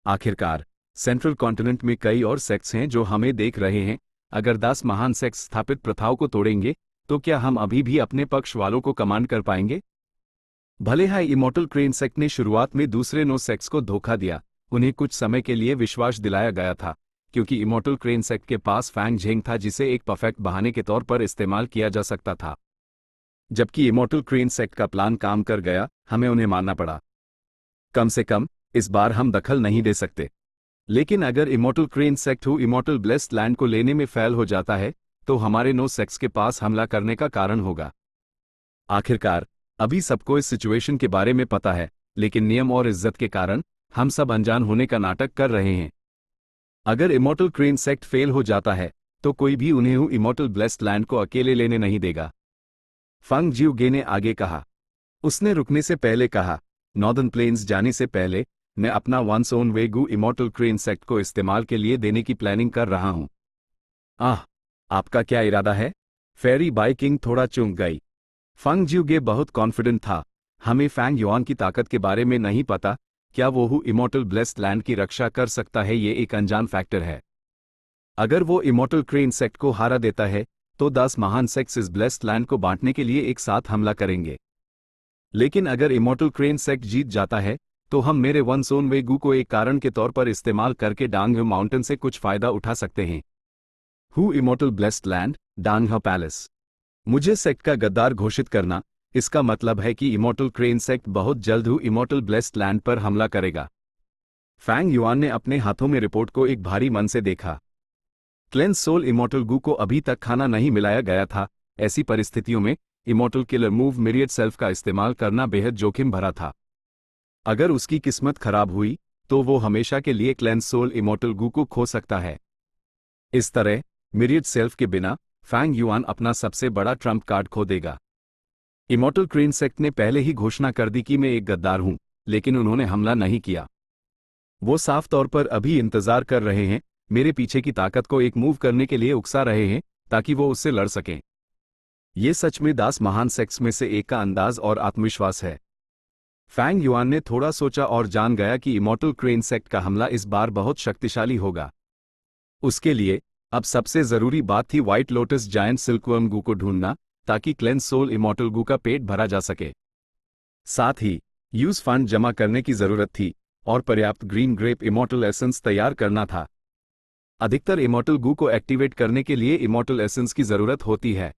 आखिरकार सेंट्रल कॉन्टिनेंट में कई और सेक्ट्स हैं जो हमें देख रहे हैं। अगर दास महान सेक्स स्थापित प्रथाओं को तोड़ेंगे, तो क्या हम अभी भी अपने पक्ष वालों को कमांड कर पाएंगे? भले ही इमोर्टल क्रेन सेक्ट ने शुरुआत में दूसरे नो सेक्स को धोखा दिया, उन्हें कुछ समय के लिए विश्वास दिलाया गया था, क्योंकि इमोर्टल क्रेन सेक्ट के पास फैंग झेंग था जिसे एक परफेक्ट बहाने के तौर पर इस्तेमाल किया जा सकता था। जबकि इमोर्टल क्रेन सेक्ट का प्लान काम कर गया, हमें उन्हें मानना पड़ा। कम से कम इस बार हम दखल नहीं दे सकते। लेकिन अगर immortal crane sect Hu immortal blessed land को लेने में फेल हो जाता है, तो हमारे नो सेक्स के पास हमला करने का कारण होगा। आखिरकार अभी सबको इस सिचुएशन के बारे में पता है, लेकिन नियम और इज्जत के कारण हम सब अनजान होने का नाटक कर रहे हैं। अगर इमोर्टल क्रेन सेक्ट फेल हो जाता है, तो कोई भी उन्हें हु इमोर्टल ब्लेस्ड लैंड को अकेले लेने नहीं देगा, फंग जियोगे ने आगे कहा। उसने रुकने से पहले कहा, नॉर्दर्न प्लेन्स जाने से पहले मैं अपना वंस ओन वे गू इमोर्टल क्रेन सेक्ट को इस्तेमाल के लिए देने की प्लानिंग कर रहा हूं। आपका क्या इरादा है? फेरी बाई किंग थोड़ा चौंक गई। फंग जियोगे बहुत कॉन्फिडेंट था। हमें फैंग युआन की ताकत के बारे में नहीं पता, क्या वो हु इमोर्टल ब्लेस्ड लैंड की रक्षा कर सकता है, ये एक अनजान फैक्टर है। अगर वो इमोर्टल क्रेन सेक्ट को हारा देता है, तो 10 महान सेक्ट्स इस ब्लेस्ड लैंड को बांटने के लिए एक साथ हमला करेंगे। लेकिन अगर इमोर्टल क्रेन सेक्ट जीत जाता है, तो हम मेरे वंस ओन वे गू को एक कारण के तौर पर इस्तेमाल करके डांगहे माउंटेन से कुछ फायदा उठा सकते हैं। Hu immortal blessed land, Danghe palace. मुझे सेक्ट का गद्दार घोषित करना, इसका मतलब है कि इमोर्टल क्रेन सेक्ट बहुत जल्द हु इमोर्टल ब्लेस्ड लैंड पर हमला करेगा। फैंग युआन ने अपने हाथों में रिपोर्ट को एक भारी मन से देखा। क्लेंस सोल इमोर्टल गू को अभी तक खाना नहीं मिलाया गया था। ऐसी परिस्थितियों में immortal killer move myriad self का इस्तेमाल करना बेहद जोखिम भरा था। अगर उसकी किस्मत खराब हुई तो वो हमेशा के लिए क्लेंस सोल इमोर्टल गू को खो सकता है। इस तरह मिरियड सेल्फ के बिना फैंग युआन अपना सबसे बड़ा ट्रम्प कार्ड खो देगा। इमोर्टल क्रेन सेक्ट ने पहले ही घोषणा कर दी कि मैं एक गद्दार हूं, लेकिन उन्होंने हमला नहीं किया। वो साफ तौर पर अभी इंतजार कर रहे हैं, मेरे पीछे की ताकत को एक मूव करने के लिए उकसा रहे हैं ताकि वो उससे लड़ सकें। ये सच में 10 महान सेक्ट्स में से एक का अंदाज और आत्मविश्वास है। फैंग युआन ने थोड़ा सोचा और जान गया कि इमोर्टल क्रेन सेक्ट का हमला इस बार बहुत शक्तिशाली होगा। उसके लिए अब सबसे जरूरी बात थी व्हाइट लोटस जायंट सिल्कवर्म गू को ढूंढना, ताकि क्लेंस सोल इमोर्टल गू का पेट भरा जा सके। साथ ही यूज फंड जमा करने की जरूरत थी और पर्याप्त ग्रीन ग्रेप इमोर्टल एसेंस तैयार करना था। अधिकतर इमोर्टल गू को एक्टिवेट करने के लिए इमोर्टल एसेंस की जरूरत होती है।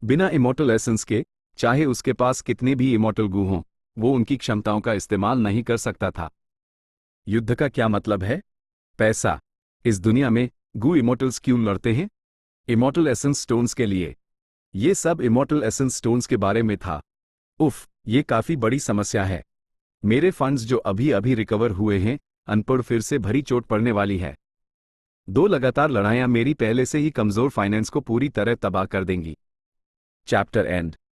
बिना इमोर्टल एसेंस के, चाहे उसके पास कितने भी इमोर्टल गू हों, वो उनकी क्षमताओं का इस्तेमाल नहीं कर सकता था। युद्ध का क्या मतलब है? पैसा। इस दुनिया में गू इमोर्टल्स क्यों लड़ते हैं? इमोर्टल एसेंस स्टोन्स के लिए। ये सब इमोर्टल एसेंस स्टोन्स के बारे में था। उफ, ये काफी बड़ी समस्या है। मेरे फंड्स जो अभी अभी रिकवर हुए हैं, अनपढ़ फिर से भरी चोट पड़ने वाली है। 2 लगातार लड़ाइयां मेरी पहले से ही कमजोर फाइनेंस को पूरी तरह तबाह कर देंगी। Chapter and.